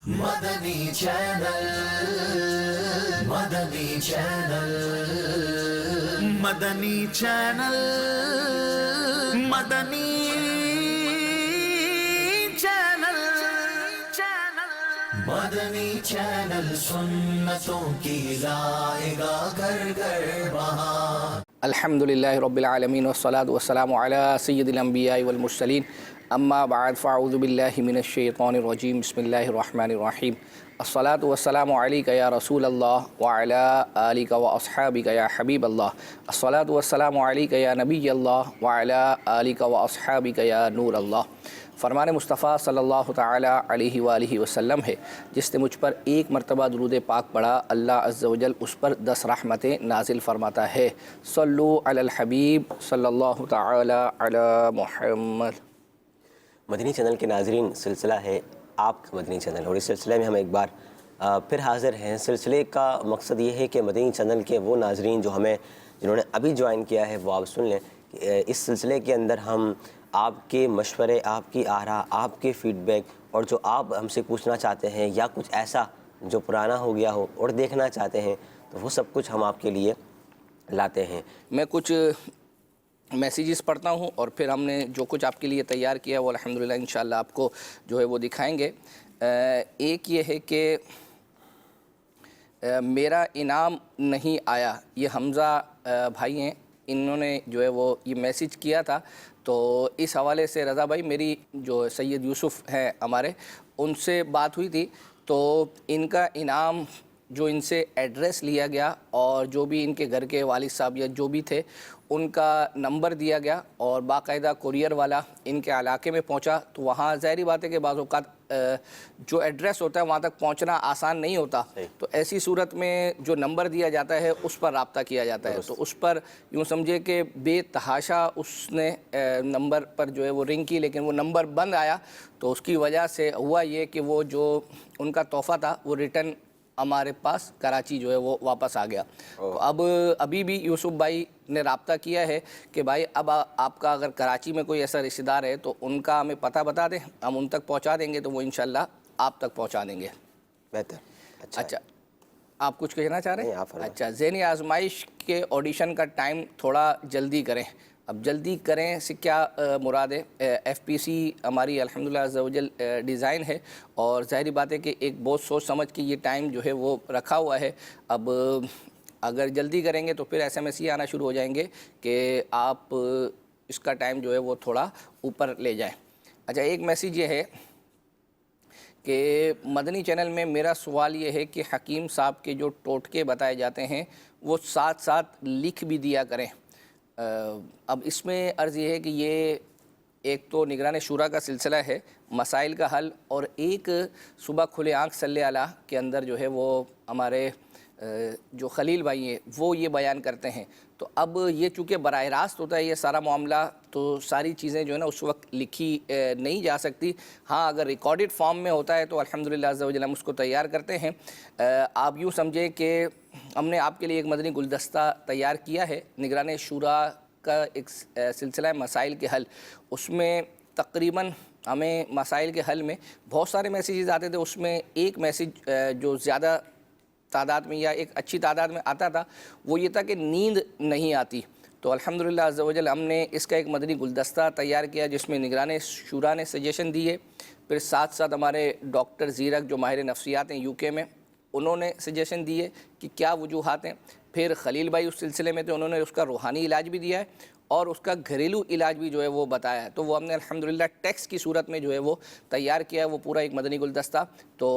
مدنی channel, مدنی channel, مدنی channel, مدنی channel, مدنی channel سنتوں کی لائے گا گھر گھر بہار۔ الحمدللہ رب العالمین والصلاة والسلام علی سید الانبیاء والمرسلین، اما بعد فاعوذ باللہ من الشیطان الرجیم، بسم اللہ الرحمن الرحیم۔ الصلاة والسلام علیکہ یا رسول اللہ وعلی آلکہ واصحابکہ یا حبیب اللہ۔ الصلاة والسلام علیکہ یا نبی اللہ وعلی آلکہ واصحابکہ یا نور اللہ۔ فرمان مصطفیٰ صلی اللہ تعالیٰ علیہ وآلہ وسلم ہے، جس نے مجھ پر ایک مرتبہ درود پاک پڑھا، اللہ عز و جل اس پر 10 رحمتیں نازل فرماتا ہے۔ صلو علی الحبیب صلی اللہ تعالیٰ علی محمد۔ مدنی چینل کے ناظرین، سلسلہ ہے آپ کا مدنی چینل، اور اس سلسلے میں ہم ایک بار پھر حاضر ہیں۔ سلسلے کا مقصد یہ ہے کہ مدنی چینل کے وہ ناظرین جنہوں نے ابھی جوائن کیا ہے وہ آپ سن لیں کہ اس سلسلے کے اندر ہم آپ کے مشورے، آپ کی آراء، آپ کے فیڈ بیک، اور جو آپ ہم سے پوچھنا چاہتے ہیں یا کچھ ایسا جو پرانا ہو گیا ہو اور دیکھنا چاہتے ہیں، تو وہ سب کچھ ہم آپ کے لیے لاتے ہیں۔ میں کچھ میسیجز پڑھتا ہوں اور پھر ہم نے جو کچھ آپ کے لیے تیار کیا وہ الحمدللہ انشاءاللہ آپ کو جو ہے وہ دکھائیں گے۔ ایک یہ ہے کہ میرا انعام نہیں آیا، یہ حمزہ بھائی ہیں، انہوں نے جو ہے وہ یہ میسیج کیا تھا، تو اس حوالے سے رضا بھائی میری جو سید یوسف ہیں ہمارے، ان سے بات ہوئی تھی، تو ان کا انعام جو ان سے ایڈریس لیا گیا اور جو بھی ان کے گھر کے والد صاحب یا جو بھی تھے ان کا نمبر دیا گیا، اور باقاعدہ کوریئر والا ان کے علاقے میں پہنچا، تو وہاں ظاہری بات ہے کہ بعض اوقات جو ایڈریس ہوتا ہے وہاں تک پہنچنا آسان نہیں ہوتا، تو ایسی صورت میں جو نمبر دیا جاتا ہے اس پر رابطہ کیا جاتا ہے۔ تو اس پر یوں سمجھے کہ بے تحاشا اس نے نمبر پر جو ہے وہ رنگ کی، لیکن وہ نمبر بند آیا، تو اس کی وجہ سے ہوا یہ کہ وہ جو ان کا تحفہ تھا وہ ریٹرن ہمارے پاس کراچی جو ہے وہ واپس آ گیا۔ تو ابھی بھی یوسف بھائی نے رابطہ کیا ہے کہ بھائی اب آپ کا اگر کراچی میں کوئی ایسا رشتہ دار ہے تو ان کا ہمیں پتہ بتا دیں، ہم ان تک پہنچا دیں گے، تو وہ انشاءاللہ آپ تک پہنچا دیں گے۔ بہتر۔ اچھا، آپ کچھ کہنا چاہ رہے ہیں؟ نہیں، اچھا، ذہنی آزمائش کے آڈیشن کا ٹائم تھوڑا جلدی کریں۔ اب جلدی کریں سے کیا مراد ہے؟ ایف پی سی ہماری الحمدللہ عز و جل ڈیزائن ہے، اور ظاہری بات ہے کہ ایک بہت سوچ سمجھ کے یہ ٹائم جو ہے وہ رکھا ہوا ہے۔ اب اگر جلدی کریں گے تو پھر ایس ایم ایس یہ آنا شروع ہو جائیں گے کہ آپ اس کا ٹائم جو ہے وہ تھوڑا اوپر لے جائیں۔ اچھا، ایک میسیج یہ ہے کہ مدنی چینل میں میرا سوال یہ ہے کہ حکیم صاحب کے جو ٹوٹکے بتائے جاتے ہیں وہ ساتھ ساتھ لکھ بھی دیا کریں۔ اب اس میں عرض یہ ہے کہ یہ ایک تو نگران شورا کا سلسلہ ہے، مسائل کا حل، اور ایک صبح کھلے آنکھ صلی اللہ کے اندر جو ہے وہ ہمارے جو خلیل بھائی ہیں وہ یہ بیان کرتے ہیں۔ تو اب یہ چونکہ براہ راست ہوتا ہے یہ سارا معاملہ، تو ساری چیزیں جو ہے نا اس وقت لکھی نہیں جا سکتی۔ ہاں، اگر ریکارڈڈ فارم میں ہوتا ہے تو الحمدللہ عز و جل ہم اس کو تیار کرتے ہیں۔ آپ یوں سمجھیں کہ ہم نے آپ کے لیے ایک مدنی گلدستہ تیار کیا ہے، نگران شورا کا ایک سلسلہ ہے مسائل کے حل، اس میں تقریباً ہمیں مسائل کے حل میں بہت سارے میسیجز آتے تھے، اس میں ایک میسیج جو زیادہ تعداد میں یا ایک اچھی تعداد میں آتا تھا وہ یہ تھا کہ نیند نہیں آتی۔ تو الحمدللہ عز و جل ہم نے اس کا ایک مدنی گلدستہ تیار کیا جس میں نگران شورا نے سجیشن دی ہے، پھر ساتھ ساتھ ہمارے ڈاکٹر زیرک جو ماہر نفسیات ہیں یو کے میں، انہوں نے سجیشن دی ہے کہ کیا وجوہات ہیں، پھر خلیل بھائی اس سلسلے میں تھے، انہوں نے اس کا روحانی علاج بھی دیا ہے اور اس کا گھریلو علاج بھی جو ہے وہ بتایا ہے۔ تو وہ ہم نے الحمدللہ ٹیکسٹ کی صورت میں جو ہے وہ تیار کیا ہے، وہ پورا ایک مدنی گلدستہ، تو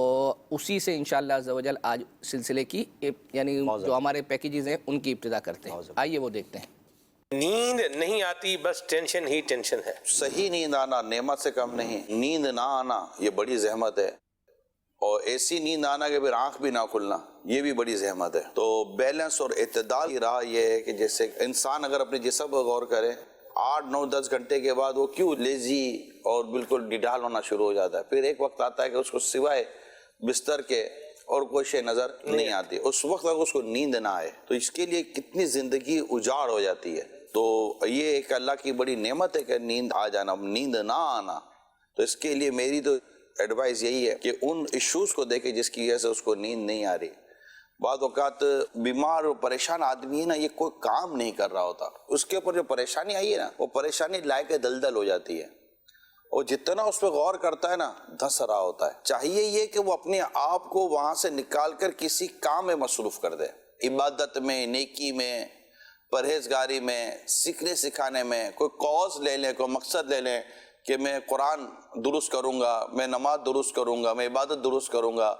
اسی سے انشاءاللہ عز و جل آج سلسلے کی یعنی جو ہمارے پیکیجز ہیں ان کی ابتدا کرتے ہیں۔ آئیے وہ دیکھتے ہیں۔ نیند نہیں آتی، بس ٹینشن ہی ٹینشن ہے۔ صحیح نیند آنا نعمت سے کم نہیں، نیند نہ آنا یہ بڑی زحمت ہے، اور ایسی نیند آنا کہ پھر آنکھ بھی نہ کھلنا یہ بھی بڑی زحمت ہے۔ تو بیلنس اور اعتدال کی راہ یہ ہے کہ جیسے انسان اگر اپنے جسم پر غور کرے 8 9 10 گھنٹے کے بعد وہ کیوں لیزی اور بالکل ڈڈال ہونا شروع ہو جاتا ہے، پھر ایک وقت آتا ہے کہ اس کو سوائے بستر کے اور کوئی شے نظر نہیں آتی، اس وقت اگر اس کو نیند نہ آئے تو اس کے لیے کتنی زندگی اجاڑ ہو جاتی ہے۔ تو یہ ایک اللہ کی بڑی نعمت ہے کہ نیند آ جانا، نیند نہ آنا، تو اس کے لیے میری تو ایڈوائز یہی ہے کہ ان ایشوز کو دیکھیں جس کی وجہ سے اس کو نیند نہیں آ رہی. بعض اوقات بیمار اور پریشان آدمی ہے نا، یہ کوئی کام نہیں کر رہا ہوتا، اس کے اوپر جو پریشانی آئی ہے نا وہ پریشانی لائق دلدل ہو جاتی ہے، اور جتنا اس پہ غور کرتا ہے نا دھس رہا ہوتا ہے. چاہیے یہ کہ وہ اپنے آپ کو وہاں سے نکال کر کسی کام میں مصروف کر دے، عبادت میں، نیکی میں، پرہیزگاری میں، سیکھنے سکھانے میں. کوئی کاز لے لیں، کوئی مقصد لے لیں کہ میں قرآن درست کروں گا، میں نماز درست کروں گا، میں عبادت درست کروں گا،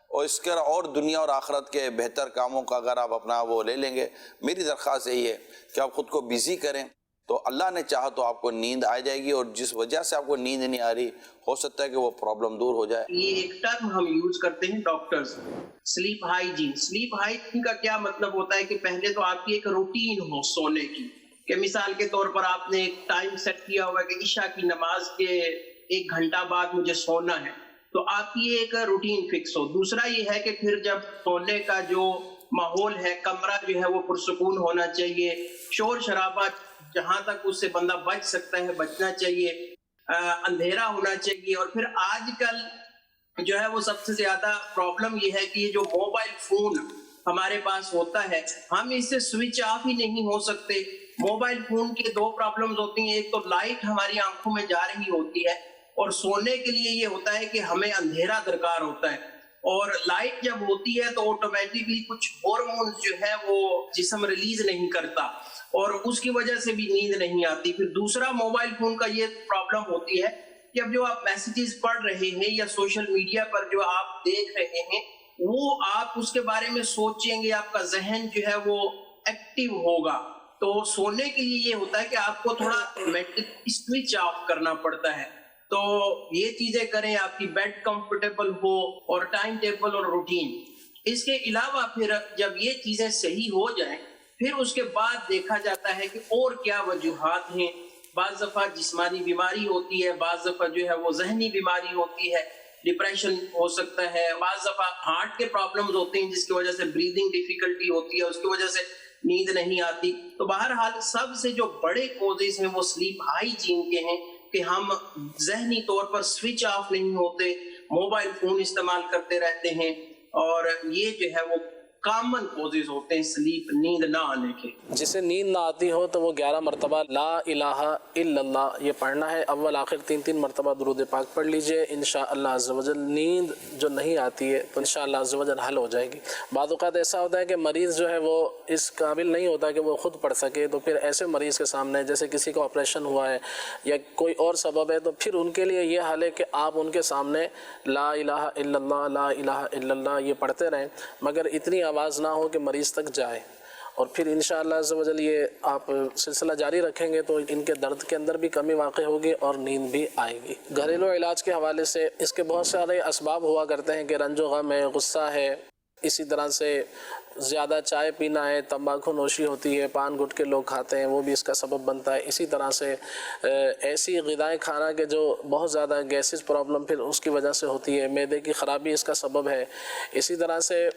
اور اس کے اور دنیا اور آخرت کے بہتر کاموں کا اگر آپ اپنا وہ لے لیں گے. میری درخواست یہی ہے کہ آپ خود کو بیزی کریں، تو اللہ نے چاہا تو آپ کو نیند آ جائے گی، اور جس وجہ سے آپ کو نیند نہیں آ رہی ہو سکتا ہے کہ وہ پرابلم دور ہو جائے. یہ ایک ٹرم ہم یوز کرتے ہیں doctors, slip hygiene. Slip hygiene کا کیا مطلب ہوتا ہے کہ پہلے تو آپ کی ایک روٹین ہو سونے کی، کہ مثال کے طور پر آپ نے ایک ٹائم سیٹ کیا ہوا کہ عشاء کی نماز کے 1 گھنٹہ بعد مجھے سونا ہے، تو آپ کی ایک روٹین فکس ہو. دوسرا یہ ہے کہ پھر جب سونے کا جو ماحول ہے، کمرہ جو ہے وہ پرسکون ہونا چاہیے، شور شرابہ جہاں تک اس سے بندہ بچ سکتا ہے بچنا چاہیے، اندھیرا ہونا چاہیے. اور پھر آج کل جو ہے وہ سب سے زیادہ پرابلم یہ ہے کہ یہ جو موبائل فون ہمارے پاس ہوتا ہے، ہم اس سے سوئچ آف ہی نہیں ہو سکتے. موبائل فون کے 2 پرابلمز ہوتی ہیں، ایک تو لائٹ ہماری آنکھوں میں جا رہی ہوتی ہے، اور سونے کے لیے یہ ہوتا ہے کہ ہمیں اندھیرا درکار ہوتا ہے. اور لائٹ جب ہوتی ہے تو آٹومیٹکلی کچھ ہارمونز جو ہے وہ جسم ریلیز نہیں کرتا، اور اس کی وجہ سے بھی نیند نہیں آتی. پھر دوسرا موبائل فون کا یہ پرابلم ہوتی ہے کہ اب جو آپ میسیجز پڑھ رہے ہیں یا سوشل میڈیا پر جو آپ دیکھ رہے ہیں، وہ آپ اس کے بارے میں سوچیں گے، آپ کا ذہن جو ہے وہ ایکٹیو ہوگا. تو سونے کے لیے یہ ہوتا ہے کہ آپ کو تھوڑا سوئچ آف کرنا پڑتا ہے. تو یہ چیزیں کریں، آپ کی بیڈ کمفرٹیبل ہو، اور ٹائم ٹیبل اور روٹین. اس کے علاوہ پھر جب یہ چیزیں صحیح ہو جائیں، پھر اس کے بعد دیکھا جاتا ہے کہ اور کیا وجوہات ہیں. بعض دفعہ جسمانی بیماری ہوتی ہے، بعض دفعہ جو ہے وہ ذہنی بیماری ہوتی ہے، ڈپریشن ہو سکتا ہے، بعض دفعہ ہارٹ کے پرابلمز ہوتے ہیں جس کی وجہ سے بریدنگ ڈیفیکلٹی ہوتی ہے، اس کی وجہ سے نیند نہیں آتی. تو بہرحال سب سے جو بڑے کوزز ہیں وہ سلیپ ہائیجین کے ہیں، کہ ہم ذہنی طور پر سوئچ آف نہیں ہوتے، موبائل فون استعمال کرتے رہتے ہیں، اور یہ جو ہے وہ کامن کوزز ہوتے ہیں سلیپ، نیند نہ آنے کے. جسے نیند نہ آتی ہو تو وہ 11 مرتبہ لا الہ الا اللہ یہ پڑھنا ہے. اول آخر 3 مرتبہ درود پاک پڑھ لیجئے. انشاءاللہ عز و جل نیند جو نہیں آتی ہے تو انشاءاللہ عز و جل حل ہو جائے گی. بعض اوقات ایسا ہوتا ہے کہ مریض جو ہے وہ اس قابل نہیں ہوتا کہ وہ خود پڑھ سکے، تو پھر ایسے مریض کے سامنے جیسے کسی کا آپریشن ہوا ہے یا کوئی اور سبب ہے، تو پھر ان کے لیے یہ حال ہے کہ آپ ان کے سامنے لا الہ الا اللہ، لا الہ الا اللہ یہ پڑھتے رہیں، مگر اتنی آواز نہ ہو کہ مریض تک جائے. اور پھر انشاءاللہ عز و جل یہ آپ سلسلہ جاری رکھیں گے تو ان کے درد کے اندر بھی کمی واقع ہوگی اور نیند بھی آئے گی. گھریلو علاج کے حوالے سے اس کے بہت سارے اسباب ہوا کرتے ہیں کہ رنج و غم ہے، غصہ ہے، اسی طرح سے زیادہ چائے پینا ہے، تمباکو نوشی ہوتی ہے، پان گٹکے لوگ کھاتے ہیں، وہ بھی اس کا سبب بنتا ہے. اسی طرح سے ایسی غذائیں کھانا کہ جو بہت زیادہ گیسز پرابلم پھر اس کی وجہ سے ہوتی ہے، معدے کی خرابی اس کا سبب ہے. اسی طرح سے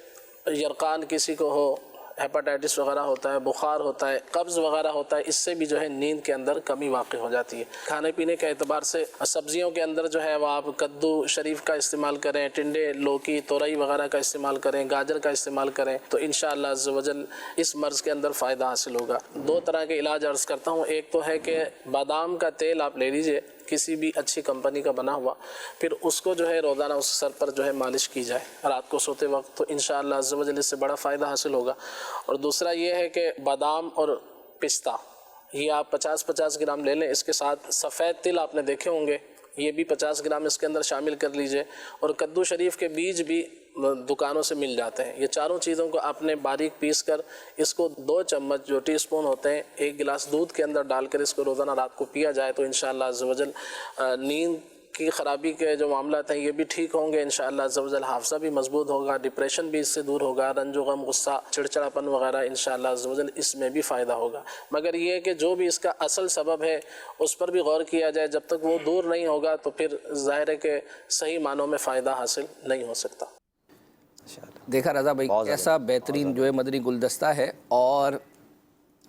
یرقان کسی کو ہو، ہیپاٹائٹس وغیرہ ہوتا ہے، بخار ہوتا ہے، قبض وغیرہ ہوتا ہے، اس سے بھی جو ہے نیند کے اندر کمی واقع ہو جاتی ہے. کھانے پینے کے اعتبار سے سبزیوں کے اندر جو ہے وہ آپ کدو شریف کا استعمال کریں، ٹنڈے، لوکی، تورئی وغیرہ کا استعمال کریں، گاجر کا استعمال کریں، تو انشاءاللہ عز و جل اس مرض کے اندر فائدہ حاصل ہوگا. 2 طرح کے علاج عرض کرتا ہوں. ایک تو ہے کہ بادام کا تیل آپ لے لیجئے، کسی بھی اچھی کمپنی کا بنا ہوا، پھر اس کو جو ہے روزانہ اس سر پر جو ہے مالش کی جائے رات کو سوتے وقت، تو انشاءاللہ عز و جل اس سے بڑا فائدہ حاصل ہوگا. اور دوسرا یہ ہے کہ بادام اور پستہ یہ آپ 50-50 گرام لے لیں. اس کے ساتھ سفید تل آپ نے دیکھے ہوں گے، یہ بھی 50 گرام اس کے اندر شامل کر لیجئے. اور کدو شریف کے بیج بھی دکانوں سے مل جاتے ہیں. یہ چاروں چیزوں کو آپ نے باریک پیس کر اس کو 2 چمچ جو ٹی سپون ہوتے ہیں 1 گلاس دودھ کے اندر ڈال کر اس کو روزانہ رات کو پیا جائے تو انشاءاللہ عز و جل نیند کی خرابی کے جو معاملات ہیں یہ بھی ٹھیک ہوں گے. انشاءاللہ عز و جل حافظہ بھی مضبوط ہوگا، ڈپریشن بھی اس سے دور ہوگا، رنج و غم، غصہ، چڑچڑاپن وغیرہ انشاءاللہ عز و جل اس میں بھی فائدہ ہوگا. مگر یہ کہ جو بھی اس کا اصل سبب ہے اس پر بھی غور کیا جائے. جب تک وہ دور نہیں ہوگا تو پھر ظاہر ہے کہ صحیح معنوں میں فائدہ حاصل نہیں ہو سکتا. دیکھا رضا بھائی کیسا بہترین جو ہے مدنی گلدستہ ہے. اور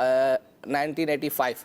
1985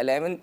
11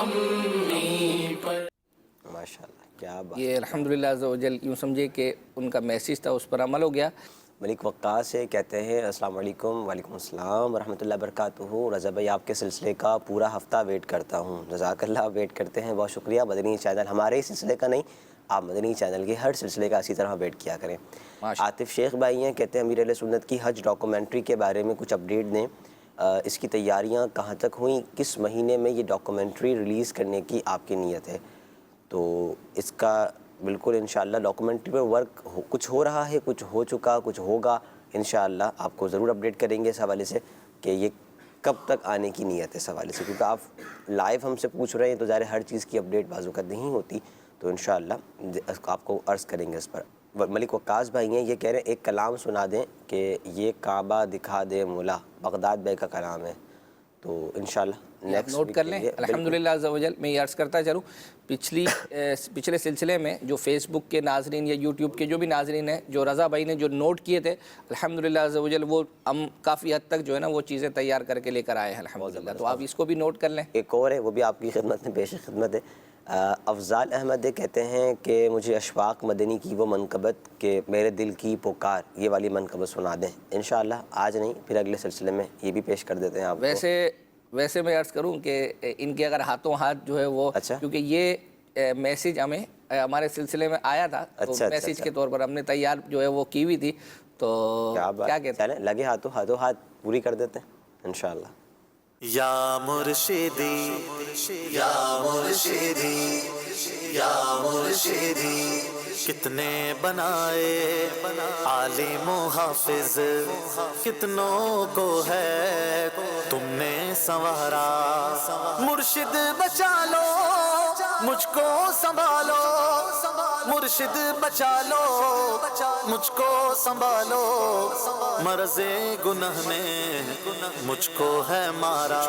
امی پر. ماشاء اللہ کیا بات. یہ الحمدللہ عز و جل یوں سمجھے کہ ان کا میسیج تھا، اس پر عمل ہو گیا. ملک وقاص سے کہتے ہیں السلام علیکم. وعلیکم السلام ورحمۃ اللہ وبرکاتہ. رضا بھائی آپ کے سلسلے کا پورا ہفتہ ویٹ کرتا ہوں. جزاک اللہ. ویٹ کرتے ہیں، بہت شکریہ. مدنی چینل ہمارے ہی سلسلے کا نہیں، آپ مدنی چینل کے ہر سلسلے کا اسی طرح ویٹ کیا کریں. عاطف شیخ بھائی ہیں، کہتے ہیں امیر اہل سنت کی حج ڈاکومنٹری کے بارے میں کچھ اپڈیٹ دیں. اس کی تیاریاں کہاں تک ہوئیں؟ کس مہینے میں یہ ڈاکومنٹری ریلیز کرنے کی آپ کی نیت ہے؟ تو اس کا بالکل انشاءاللہ ڈاکومنٹری پر ورک کچھ ہو رہا ہے، کچھ ہو چکا، کچھ ہوگا. انشاءاللہ آپ کو ضرور اپڈیٹ کریں گے اس حوالے سے کہ یہ کب تک آنے کی نیت ہے اس حوالے سے، کیونکہ آپ لائیو ہم سے پوچھ رہے ہیں تو ظاہر ہر چیز کی اپڈیٹ بعض اوقات نہیں ہوتی. تو انشاءاللہ آپ کو عرض کریں گے اس پر. ملک وقاص بھائی ہیں، یہ کہہ رہے ہیں ایک کلام سنا دیں کہ یہ کعبہ دکھا دے مولا. بغداد بھائی کا کلام ہے، تو انشاءاللہ نیکسٹ نوٹ کر لیں. الحمدللہ عز و جل میں یہ عرض کرتا چلوں، پچھلے سلسلے میں جو فیس بک کے ناظرین یا یوٹیوب کے جو بھی ناظرین ہیں، جو رضا بھائی نے جو نوٹ کیے تھے الحمدللہ عز و جل، وہ ہم کافی حد تک جو ہے نا وہ چیزیں تیار کر کے لے کر آئے ہیں الحمدللہ. تو آپ اس کو بھی نوٹ کر لیں. ایک اور ہے، وہ بھی آپ کی خدمت میں پیش خدمت ہے. افضال احمد کہتے ہیں کہ مجھے اشفاق مدنی کی وہ منقبت کہ میرے دل کی پکار، یہ والی منقبت سنا دیں. انشاءاللہ آج نہیں پھر اگلے سلسلے میں یہ بھی پیش کر دیتے ہیں آپ کو. ویسے میں عرض کروں کہ ان کے اگر ہاتھوں ہاتھ جو ہے وہ، کیونکہ یہ میسیج ہمیں ہمارے سلسلے میں آیا تھا، تو میسیج کے طور پر ہم نے تیار جو ہے وہ کی ہوئی تھی. تو کیا کہتے ہیں، لگے ہاتھوں ہاتھ پوری کر دیتے ہیں انشاءاللہ. یا مرشدی یا مرشدی یا مرشدی، کتنے بنائے عالم و حافظ، کتنوں کو ہے تم نے سنوارا. مرشد بچا لو مجھ کو سنبھالو، مرشد بچا لو مجھ کو سنبھالو، مرض گناہ میں مجھ کو ہے مارا.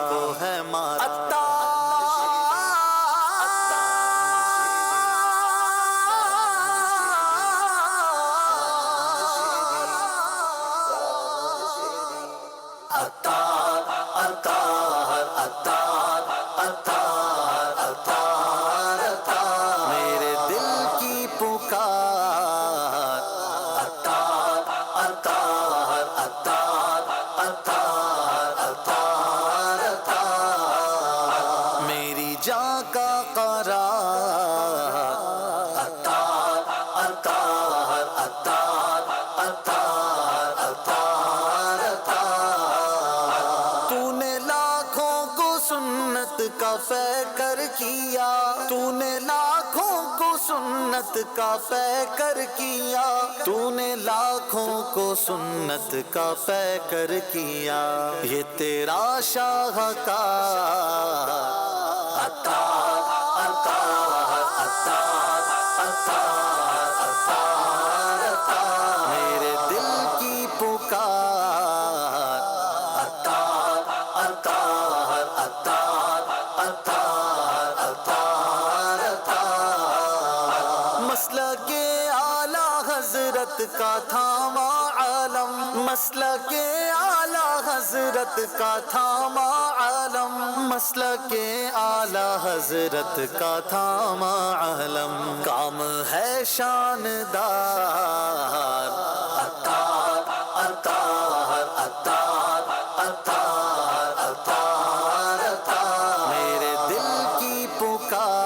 میرے دل کی پکار، میری جان کا قرار، تو نے لاکھوں کو سنت کا پیکر کیا، تو نے لاکھوں کو سنت کا پیکر کیا، تو نے لاکھوں کو سنت کا پیکر کیا. یہ تیرا شاہکار میرے دل کی پکار، مسلک اعلیٰ حضرت کا تھاما عالم، مسلک اعلیٰ حضرت کا تھاما عالم، مسلک اعلیٰ حضرت کا تھاما عالم. کام ہے شاندار، میرے دل کی پکار،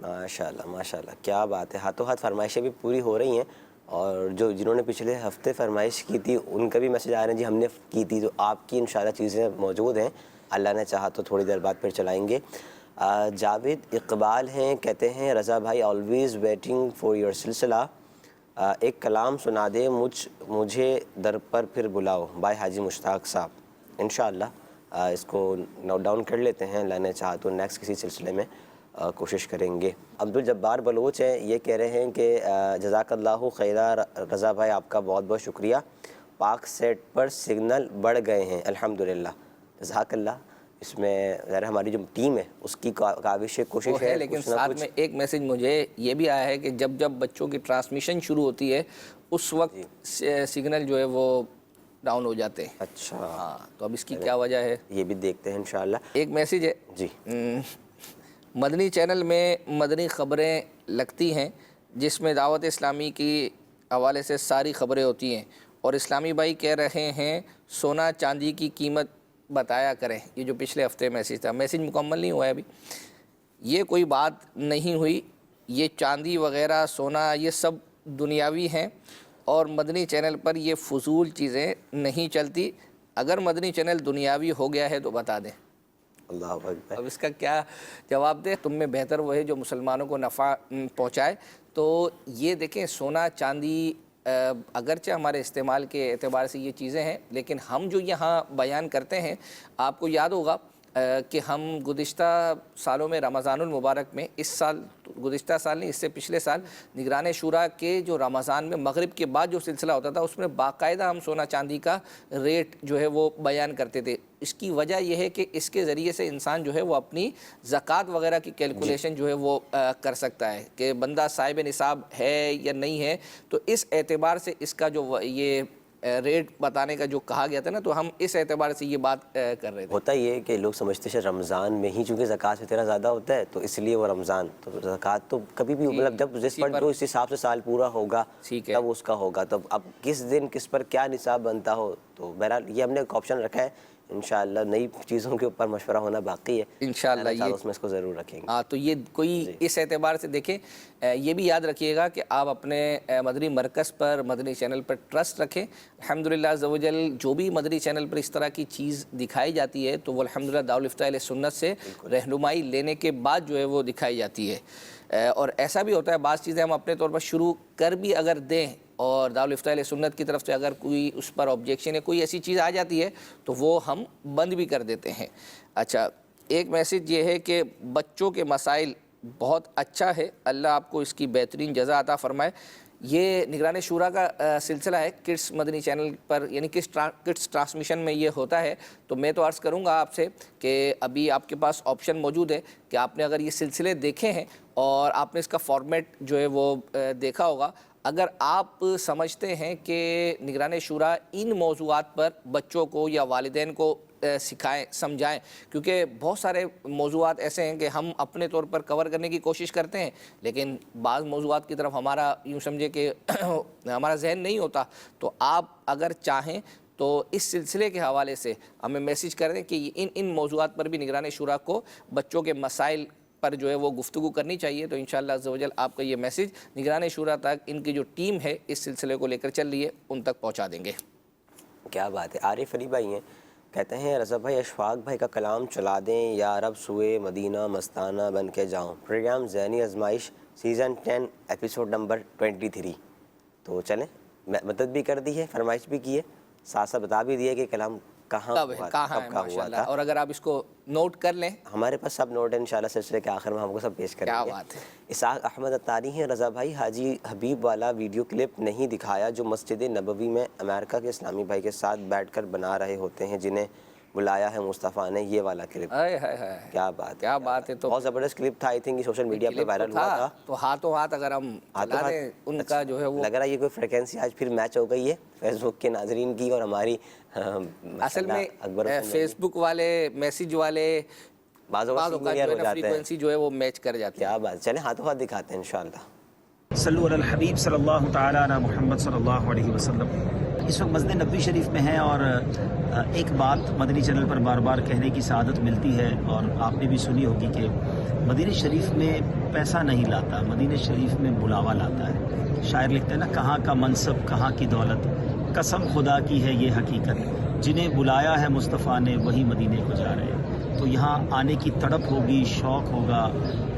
ماشاءاللہ ماشاءاللہ کیا بات ہے. ہاتھوں ہاتھ فرمائشیں بھی پوری ہو رہی ہیں، اور جنہوں نے پچھلے ہفتے فرمائش کی تھی ان کا بھی میسج آ رہے ہیں جی ہم نے کی تھی. تو آپ کی انشاءاللہ چیزیں موجود ہیں، اللہ نے چاہا تو تھوڑی دیر بعد پھر چلائیں گے. جاوید اقبال ہیں، کہتے ہیں رضا بھائی آلویز ویٹنگ فار یور سلسلہ، ایک کلام سنا دے مجھے در پر پھر بلاؤ بائی حاجی مشتاق صاحب. انشاءاللہ اس کو نوٹ ڈاؤن کر لیتے ہیں، اللہ نے چاہا تو نیکسٹ کسی سلسلے میں کوشش کریں گے. عبدالجبار بلوچ ہیں، یہ کہہ رہے ہیں کہ جزاک اللہ خیرہ رضا بھائی، آپ کا بہت بہت شکریہ. پاک سیٹ پر سگنل بڑھ گئے ہیں الحمدللہ. جزاک اللہ. اس میں ذرا ہماری جو ٹیم ہے اس کی کاوش کوشش ہے، لیکن کچھ نہ ساتھ کچھ میں ایک میسج مجھے یہ بھی آیا ہے کہ جب جب بچوں کی ٹرانسمیشن شروع ہوتی ہے اس وقت سگنل جو ہے وہ ڈاؤن ہو جاتے ہیں. اچھا ہاں تو اب اس کی کیا وجہ ہے یہ بھی دیکھتے ہیں انشاءاللہ. ایک میسج ہے جی مدنی چینل میں مدنی خبریں لگتی ہیں جس میں دعوت اسلامی کی حوالے سے ساری خبریں ہوتی ہیں اور اسلامی بھائی کہہ رہے ہیں سونا چاندی کی قیمت بتایا کریں. یہ جو پچھلے ہفتے میسج تھا، میسج مکمل نہیں ہوا ہے ابھی. یہ کوئی بات نہیں ہوئی، یہ چاندی وغیرہ سونا یہ سب دنیاوی ہیں اور مدنی چینل پر یہ فضول چیزیں نہیں چلتی. اگر مدنی چینل دنیاوی ہو گیا ہے تو بتا دیں. اللہ اکبر. اب اس کا کیا جواب دے؟ تم میں بہتر وہ ہے جو مسلمانوں کو نفع پہنچائے. تو یہ دیکھیں سونا چاندی اگرچہ ہمارے استعمال کے اعتبار سے یہ چیزیں ہیں، لیکن ہم جو یہاں بیان کرتے ہیں، آپ کو یاد ہوگا کہ ہم گزشتہ سالوں میں رمضان المبارک میں، اس سال گزشتہ سال نہیں، اس سے پچھلے سال نگران شورا کے جو رمضان میں مغرب کے بعد جو سلسلہ ہوتا تھا اس میں باقاعدہ ہم سونا چاندی کا ریٹ جو ہے وہ بیان کرتے تھے. اس کی وجہ یہ ہے کہ اس کے ذریعے سے انسان جو ہے وہ اپنی زکوٰۃ وغیرہ کی کیلکولیشن جو ہے وہ کر سکتا ہے کہ بندہ صاحب نصاب ہے یا نہیں ہے. تو اس اعتبار سے اس کا جو یہ ریٹ بتانے کا جو کہا گیا تھا نا، تو ہم اس اعتبار سے یہ بات کر رہے تھے. ہوتا یہ کہ لوگ سمجھتے ہیں رمضان میں ہی چونکہ زکوٰۃ سے تیرا زیادہ ہوتا ہے تو اس لیے وہ رمضان، تو زکوٰۃ تو کبھی بھی مطلب جب جس پر جو اس حساب سے سال پورا ہوگا تب اس کا ہوگا. تب اب کس دن کس پر کیا نصاب بنتا ہو، تو بہرحال یہ ہم نے ایک آپشن رکھا ہے. انشاءاللہ نئی چیزوں کے اوپر مشورہ ہونا باقی ہے، انشاءاللہ یہ اس میں اس کو ضرور رکھیں گے. ہاں تو یہ کوئی اس اعتبار سے دیکھیں، یہ بھی یاد رکھیے گا کہ آپ اپنے مدنی مرکز پر مدنی چینل پر ٹرسٹ رکھیں. الحمدللہ عز و جل جو بھی مدنی چینل پر اس طرح کی چیز دکھائی جاتی ہے تو وہ الحمدللہ دارالفتہ اہل سنت سے رہنمائی لینے کے بعد جو ہے وہ دکھائی جاتی ہے. اور ایسا بھی ہوتا ہے بعض چیزیں ہم اپنے طور پر شروع کر بھی اگر دیں اور دارالفتہ اہل سنت کی طرف سے اگر کوئی اس پر آبجیکشن ہے، کوئی ایسی چیز آ جاتی ہے تو وہ ہم بند بھی کر دیتے ہیں. اچھا ایک میسج یہ ہے کہ بچوں کے مسائل بہت اچھا ہے، اللہ آپ کو اس کی بہترین جزا عطا فرمائے. یہ نگران شورا کا سلسلہ ہے کڈس مدنی چینل پر، یعنی کڈس ٹرانسمیشن میں یہ ہوتا ہے. تو میں تو عرض کروں گا آپ سے کہ ابھی آپ کے پاس آپشن موجود ہے کہ آپ نے اگر یہ سلسلے دیکھے ہیں اور آپ نے اس کا فارمیٹ جو ہے وہ دیکھا ہوگا، اگر آپ سمجھتے ہیں کہ نگران شورا ان موضوعات پر بچوں کو یا والدین کو سکھائیں سمجھائیں، کیونکہ بہت سارے موضوعات ایسے ہیں کہ ہم اپنے طور پر کور کرنے کی کوشش کرتے ہیں لیکن بعض موضوعات کی طرف ہمارا یوں سمجھے کہ ہمارا ذہن نہیں ہوتا. تو آپ اگر چاہیں تو اس سلسلے کے حوالے سے ہمیں میسج کر دیں کہ ان موضوعات پر بھی نگران شورا کو بچوں کے مسائل پر جو ہے وہ گفتگو کرنی چاہیے. تو انشاءاللہ عز و جل آپ کا یہ میسج نگران شورا تک ان کی جو ٹیم ہے اس سلسلے کو لے کر چل رہی ہے ان تک پہنچا دیں گے. کیا بات ہے. عارف علی بھائی ہیں، کہتے ہیں رضا بھائی اشفاق بھائی کا کلام چلا دیں یا رب سوئے مدینہ مستانہ بن کے جاؤں، پروگرام ذہنی آزمائش سیزن 10 ایپیسوڈ نمبر 23. تو چلیں مدد بھی کر دی ہے، فرمائش بھی کی ہے، ساتھ ساتھ بتا بھی دیا کہ کلام کہاں ہوا تھا. اور اگر آپ اس کو نوٹ کر لیں، ہمارے پاس سب نوٹ ہے انشاءاللہ سلسلے کے آخر میں ہم کو سب پیش کریں گے. کیا بات ہے. اسحاق احمد اتاری ہیں، رضا بھائی حاجی حبیب والا ویڈیو کلپ نہیں دکھایا جو مسجد نبوی میں امریکہ کے اسلامی بھائی کے ساتھ بیٹھ کر بنا رہے ہوتے ہیں جنہیں بلایا ہے مصطفیٰ نے، یہ والا کلپ. کیا بات کیا بات ہے. تو بہت زبردست کلپ تھا، آئی تھنک سوشل میڈیا پہ وائرل ہوا تھا. تو ہاتھوں ہاتھ اگر ہم چلا دیں ان کا جو ہے وہ لگ رہا ہے یہ کوئی فریکوینسی آج پھر میچ ہو گئی ہے فیس بک کے ناظرین کی اور ہماری. اصل میں فیس بک والے میسج والے بعض اوقات فریکوینسی جو ہے وہ میچ کر جاتی ہے. کیا بات. چلیں ہاتھوں ہاتھ دکھاتے ہیں انشاءاللہ. صلو علی الحبیب صلی اللہ تعالی علی محمد صلی اللہ علیہ وسلم. اس وقت مسجد نبوی شریف میں ہیں اور ایک بات مدنی چینل پر بار بار کہنے کی سعادت ملتی ہے اور آپ نے بھی سنی ہوگی کہ مدینہ شریف میں پیسہ نہیں لاتا، مدینہ شریف میں بلاوا لاتا ہے. شاعر لکھتے ہیں نا، کہاں کا منصب کہاں کی دولت، قسم خدا کی ہے یہ حقیقت، جنہیں بلایا ہے مصطفیٰ نے وہی مدینے کو جا رہے ہیں. تو یہاں آنے کی تڑپ ہوگی، شوق ہوگا،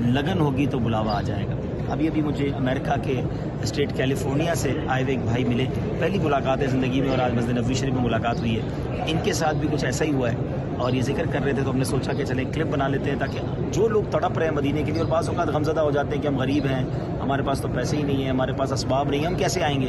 لگن ہوگی تو بلاوا آ جائے گا. ابھی مجھے امریکہ کے اسٹیٹ کیلیفورنیا سے آئے ہوئے ایک بھائی ملے، پہلی ملاقات ہے زندگی میں اور آج مسجد نبوی شریف میں ملاقات ہوئی ہے. ان کے ساتھ بھی کچھ ایسا ہی ہوا ہے اور یہ ذکر کر رہے تھے تو ہم نے سوچا کہ چلیں کلپ بنا لیتے ہیں تاکہ جو لوگ تڑپ رہے ہیں مدینے کے لیے اور بعض اوقات غمزدہ ہو جاتے ہیں کہ ہم غریب ہیں، ہمارے پاس تو پیسے ہی نہیں ہیں، ہمارے پاس اسباب نہیں ہیں، ہم کیسے آئیں گے.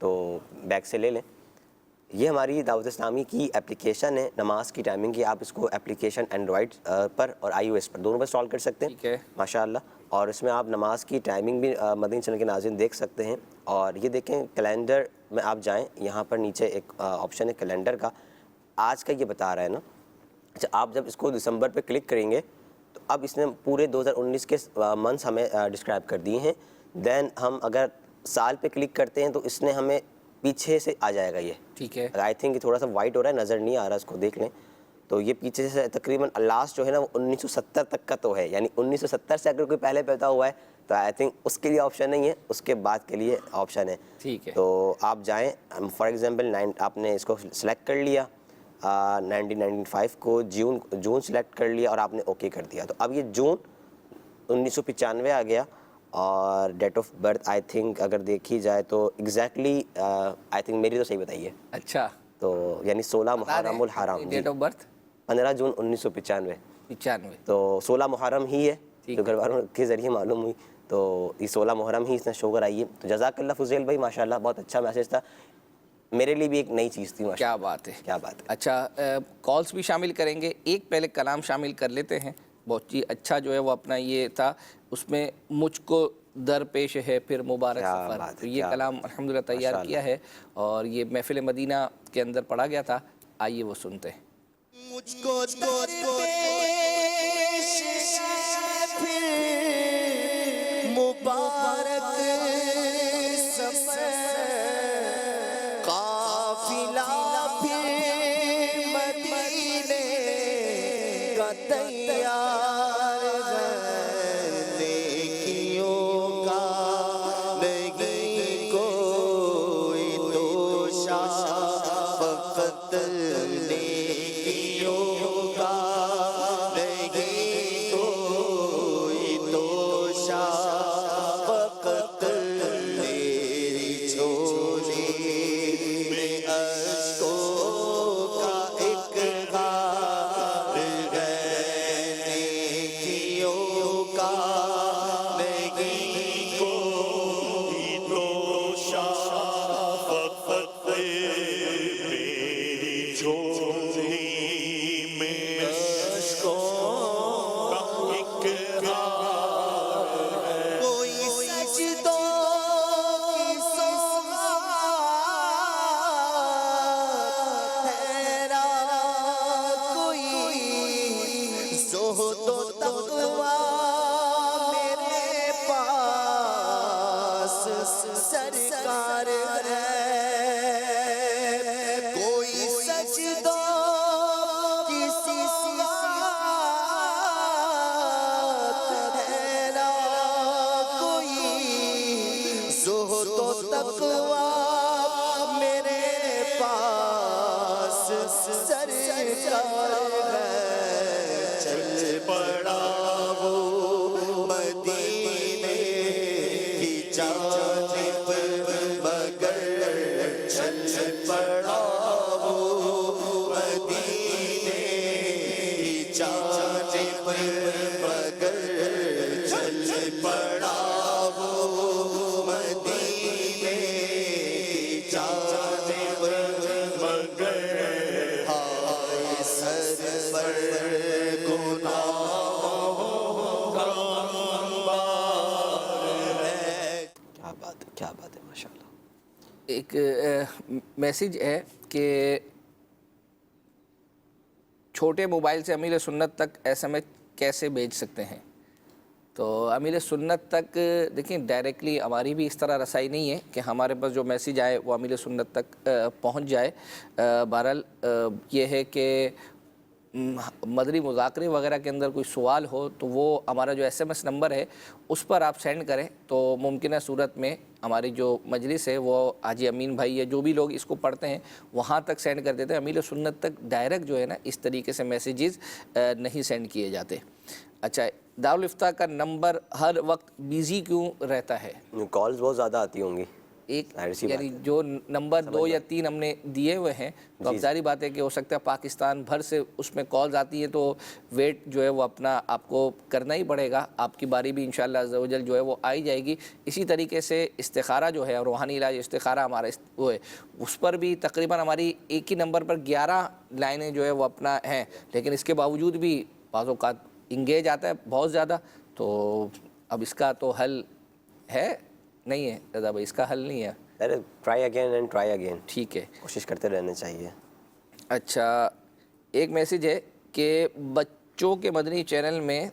تو بیک سے لے لیں. یہ ہماری دعوت اسلامی کی اپلیکیشن ہے نماز کی ٹائمنگ کی. آپ اس کو اپلیکیشن اینڈرائڈ پر اور آئی او ایس پر دونوں پر انسٹال کر سکتے ہیں ماشاء اللہ. اور اس میں آپ نماز کی ٹائمنگ بھی مدنی چینل کے ناظرین دیکھ سکتے ہیں. اور یہ دیکھیں کیلنڈر میں آپ جائیں, یہاں پر نیچے ایک آپشن ہے کیلنڈر کا, آج کا یہ بتا رہا ہے نا. اچھا, آپ جب اس کو دسمبر پہ کلک کریں گے تو اب اس نے پورے 2019 کے منتھس ہمیں ڈسکرائب کر دیے ہیں. دین ہم اگر سال پہ کلک کرتے ہیں تو اس نے ہمیں پیچھے سے آ جائے گا. یہ ٹھیک ہے, آئی تھنک تھوڑا سا وائٹ ہو رہا ہے, نظر نہیں آ رہا, اس کو دیکھ لیں. تو یہ پیچھے سے تقریباً لاسٹ جو ہے نا وہ 1970 تک کا تو ہے, یعنی 1970 سے اگر کوئی پہلے پیدا ہوا ہے تو آئی تھنک اس کے لیے آپشن نہیں ہے, اس کے بعد کے لیے آپشن ہے. ٹھیک ہے, تو آپ جائیں, فار ایگزامپل آپ نے اس کو سلیکٹ کر لیا 1995 کو, جون سلیکٹ کر لیا اور آپ نے اوکے کر دیا. تو اب یہ جون 1995 آ گیا. اور date of birth I think اگر دیکھی جائے تو ایگزیکٹلی آئی تھنک میری تو صحیح بتائیے. اچھا, تو یعنی 16 محرم الحرام, ڈیٹ آف برتھ 15 جون 1995. تو 16 محرم ہی ہے جو گھر والوں کے ذریعے معلوم ہوئی. تو یہ 16 محرم ہی اس نے شو کرائی ہے. تو جزاک اللہ فضیل بھائی, ماشاء اللہ بہت اچھا میسیج تھا, میرے لیے بھی ایک نئی چیز تھی. کیا بات ہے, کیا بات ہے. اچھا, کالس بھی شامل کریں گے, ایک پہلے کلام شامل کر لیتے ہیں. بہت ہی اچھا جو ہے وہ اپنا یہ تھا, اس میں مجھ کو درپیش ہے پھر مبارک سفر. تو یہ کلام الحمدللہ تیار کیا ہے اور یہ محفل مدینہ کے اندر پڑھا گیا تھا. آئیے وہ سنتے ہیں. مجھ کو درپیش پھر مبارک سفر, قافلہ پھر مدینے کا تیار ہے, نیکیوں کا نہیں کوئی دوشا, فقط نیکیوں کا نہیں کوئی دوشا, فقط میری جھولی میں اشکوں کا ایک غار ہے, نیکیوں کا نہیں کوئی دوشا, فقط میری جھولی میں اشکوں کا ایک غار ہے. کوئی سجدوں کی سوغات تیرا, کوئی زہد و تقویٰ میرے پاس سرکار ہے. کوئی سجدوں کی سوغات تیرا, کوئی زہد و تقویٰ میرے پاس سرکار ہے. چل پڑا وہ مدینے کی جانب مگر, چل پڑا وہ مدینے کی جانب مگر, چل پڑا وہ مدینے کی جانب مگر, ہائے سر پر گناہوں کا انبار ہے. کیا بات ہے, کیا بات ہے, ماشاء اللہ. ایک میسیج ہے کہ چھوٹے موبائل سے امیر سنت تک ایس ایم ایس کیسے بھیج سکتے ہیں؟ تو امیر سنت تک دیکھیں ڈائریکٹلی ہماری بھی اس طرح رسائی نہیں ہے کہ ہمارے پاس جو میسیج آئے وہ امیر سنت تک پہنچ جائے. بہرحال یہ ہے کہ مدری مذاکرے وغیرہ کے اندر کوئی سوال ہو تو وہ ہمارا جو ایس ایم ایس نمبر ہے اس پر آپ سینڈ کریں تو ممکنہ صورت میں ہماری جو مجلس ہے وہ حاجی امین بھائی یا جو بھی لوگ اس کو پڑھتے ہیں وہاں تک سینڈ کر دیتے ہیں. امیر سنت تک ڈائریکٹ جو ہے نا اس طریقے سے میسیجز نہیں سینڈ کیے جاتے. اچھا, دارالفتہ کا نمبر ہر وقت بیزی کیوں رہتا ہے؟ کالز بہت زیادہ آتی ہوں گی. ایک ظاہر سی یعنی بات ہے. جو نمبر 2 یا 3 ہم نے دیے ہوئے ہیں تو اب جی. ظاہری بات ہے کہ ہو سکتا ہے پاکستان بھر سے اس میں کالز آتی ہیں تو ویٹ جو ہے وہ اپنا آپ کو کرنا ہی پڑے گا. آپ کی باری بھی انشاءاللہ عز و جل جو ہے وہ آئی جائے گی. اسی طریقے سے استخارہ جو ہے روحانی علاج استخارہ ہمارا وہ ہے, اس پر بھی تقریباً ہماری ایک ہی نمبر پر 11 لائنیں جو ہے وہ اپنا ہیں, لیکن اس کے باوجود بھی بعض اوقات انگیج آتا ہے بہت زیادہ. تو اب اس کا تو حل ہے نہیں ہے رضا بھائی, اس کا حل نہیں ہے. Try again and try again, ٹھیک ہے, کوشش کرتے رہنا چاہیے. اچھا ایک میسیج ہے کہ بچوں کے مدنی چینل میں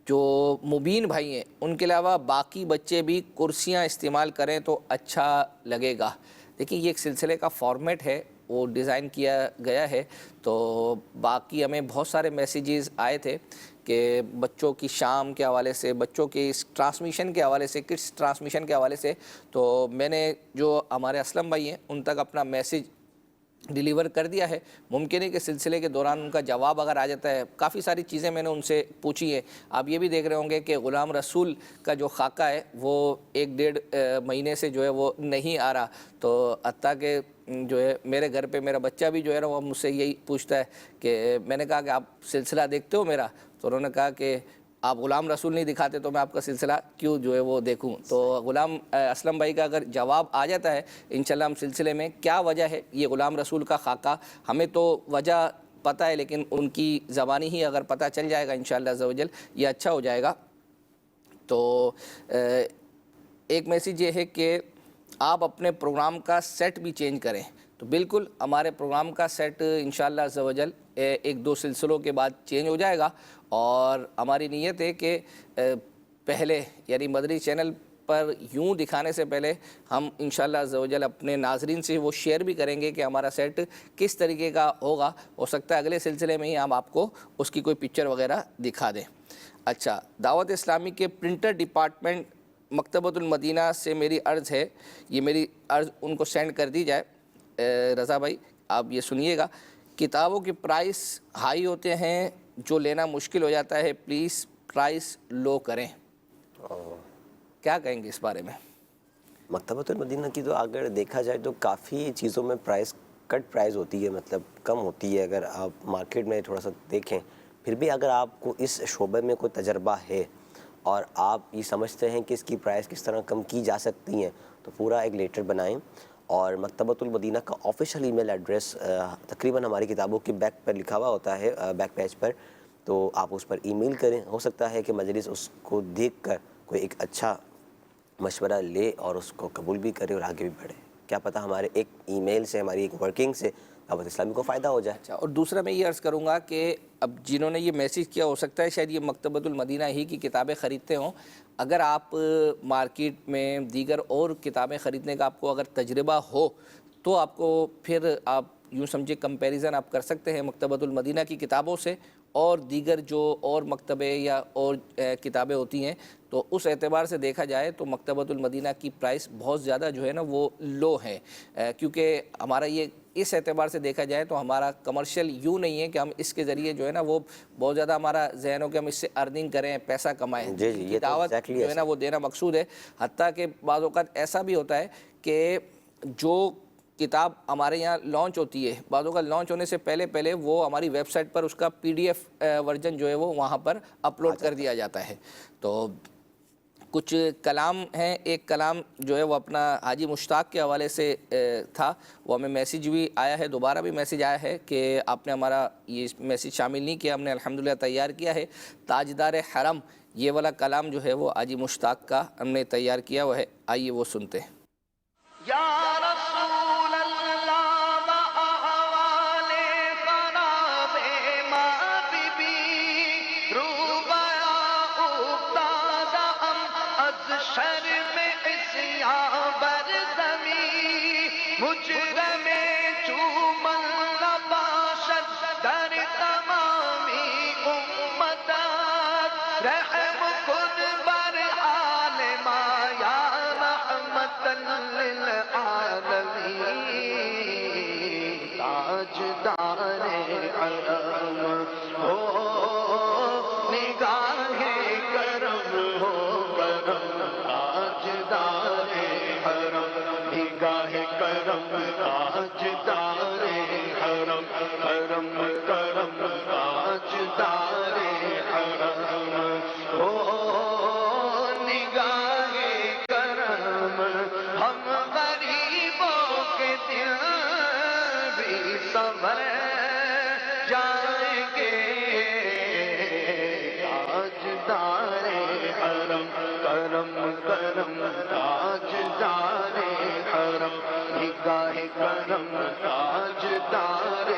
جو مبین بھائی ہیں ان کے علاوہ باقی بچے بھی کرسیاں استعمال کریں تو اچھا لگے گا. دیکھیں یہ ایک سلسلے کا فارمیٹ ہے, وہ ڈیزائن کیا گیا ہے. تو باقی ہمیں بہت سارے میسیجز آئے تھے کہ بچوں کی شام کے حوالے سے, بچوں کے اس ٹرانسمیشن کے حوالے سے, کڈس ٹرانسمیشن کے حوالے سے. تو میں نے جو ہمارے اسلم بھائی ہیں ان تک اپنا میسیج ڈیلیور کر دیا ہے. ممکن ہے کہ سلسلے کے دوران ان کا جواب اگر آ جاتا ہے. کافی ساری چیزیں میں نے ان سے پوچھی ہیں. آپ یہ بھی دیکھ رہے ہوں گے کہ غلام رسول کا جو خاکہ ہے وہ 1-1.5 مہینے سے جو ہے وہ نہیں آ رہا. تو حتیٰ کہ جو ہے میرے گھر پہ میرا بچہ بھی جو ہے نا وہ مجھ سے یہی پوچھتا ہے کہ میں نے کہا کہ آپ سلسلہ دیکھتے ہو میرا؟ تو انہوں نے کہا کہ آپ غلام رسول نہیں دکھاتے تو میں آپ کا سلسلہ کیوں جو ہے وہ دیکھوں. تو غلام اسلم بھائی کا اگر جواب آ جاتا ہے انشاءاللہ ہم سلسلے میں کیا وجہ ہے یہ غلام رسول کا خاکہ, ہمیں تو وجہ پتہ ہے لیکن ان کی زبانی ہی اگر پتہ چل جائے گا انشاءاللہ عز و جل یہ اچھا ہو جائے گا. تو ایک میسیج یہ ہے کہ آپ اپنے پروگرام کا سیٹ بھی چینج کریں. تو بالکل ہمارے پروگرام کا سیٹ انشاءاللہ عز و جل 1-2 سلسلوں کے بعد چینج ہو جائے گا. اور ہماری نیت ہے کہ پہلے یعنی مدنی چینل پر یوں دکھانے سے پہلے ہم انشاءاللہ عز و جل اپنے ناظرین سے وہ شیئر بھی کریں گے کہ ہمارا سیٹ کس طریقے کا ہوگا. ہو سکتا ہے اگلے سلسلے میں ہی ہم آپ کو اس کی کوئی پکچر وغیرہ دکھا دیں. اچھا, دعوت اسلامی کے پرنٹر ڈپارٹمنٹ مکتبۃ المدینہ سے میری عرض ہے, یہ میری عرض ان کو سینڈ کر دی جائے. رضا بھائی آپ یہ سنیے گا, کتابوں کے پرائس ہائی ہوتے ہیں جو لینا مشکل ہو جاتا ہے, پلیز پرائس لو کریں. کیا کہیں گے اس بارے میں؟ مکتبۃ المدینہ کی تو اگر دیکھا جائے تو کافی چیزوں میں کٹ پرائز ہوتی ہے, مطلب کم ہوتی ہے. اگر آپ مارکیٹ میں تھوڑا سا دیکھیں, پھر بھی اگر آپ کو اس شعبے میں کوئی تجربہ ہے اور آپ یہ سمجھتے ہیں کہ اس کی پرائز کس طرح کم کی جا سکتی ہیں تو پورا ایک لیٹر بنائیں. اور مکتبۃ المدینہ کا آفیشیل ای میل ایڈریس تقریباً ہماری کتابوں کے بیک پر لکھا ہوا ہوتا ہے, بیک پیج پر, تو آپ اس پر ای میل کریں. ہو سکتا ہے کہ مجلس اس کو دیکھ کر کوئی ایک اچھا مشورہ لے اور اس کو قبول بھی کرے اور آگے بھی بڑھے. کیا پتہ ہمارے ایک ای میل سے, ہماری ایک ورکنگ سے دعوت اسلامی کو فائدہ ہو جائے. اچھا, اور دوسرا میں یہ عرض کروں گا کہ اب جنہوں نے یہ میسیج کیا ہو سکتا ہے شاید یہ مکتبۃ المدینہ ہی کی کتابیں خریدتے ہوں. اگر آپ مارکیٹ میں دیگر اور کتابیں خریدنے کا آپ کو اگر تجربہ ہو تو آپ کو پھر آپ یوں سمجھے کمپیریزن آپ کر سکتے ہیں مکتبۃ المدینہ کی کتابوں سے اور دیگر جو اور مکتبے یا اور کتابیں ہوتی ہیں. تو اس اعتبار سے دیکھا جائے تو مکتبۃ المدینہ کی پرائس بہت زیادہ جو ہے نا وہ لو ہے, کیونکہ ہمارا یہ اس اعتبار سے دیکھا جائے تو ہمارا کمرشل یوں نہیں ہے کہ ہم اس کے ذریعے جو ہے نا وہ بہت زیادہ ہمارا ذہن ہو کہ ہم اس سے ارننگ کریں, پیسہ کمائیں. یہ دعوت جو ہے نا وہ دینا مقصود ہے. حتیٰ کہ بعض اوقات ایسا بھی ہوتا ہے کہ جو کتاب ہمارے یہاں لانچ ہوتی ہے, بعض اوقات لانچ ہونے سے پہلے وہ ہماری ویب سائٹ پر اس کا PDF ورژن جو ہے وہ وہاں پر اپلوڈ کر دیا جاتا ہے. تو کچھ کلام ہیں, ایک کلام جو ہے وہ اپنا حاجی مشتاق کے حوالے سے تھا, وہ ہمیں میسیج بھی آیا ہے, دوبارہ بھی میسیج آیا ہے کہ آپ نے ہمارا یہ میسیج شامل نہیں کیا, ہم نے الحمدللہ تیار کیا ہے. تاجدار حرم یہ والا کلام جو ہے وہ حاجی مشتاق کا ہم نے تیار کیا ہوا ہے, آئیے وہ سنتے ہیں. یا رسول اللہ احوال خراب ما بی روبیا افتاد از شرم عصیاں بر زمین مجرم چومن نباشد در تمامی امتت رحم کن بر حال ما یا رحمت للعالمین تاجدار حرم ہو نگاہ کرم ہو کرم تاجدار دل بھی سنور جائیں گے تاجدار حرم کرم کرم تاجدار حرم نگاہ کرم تاجدار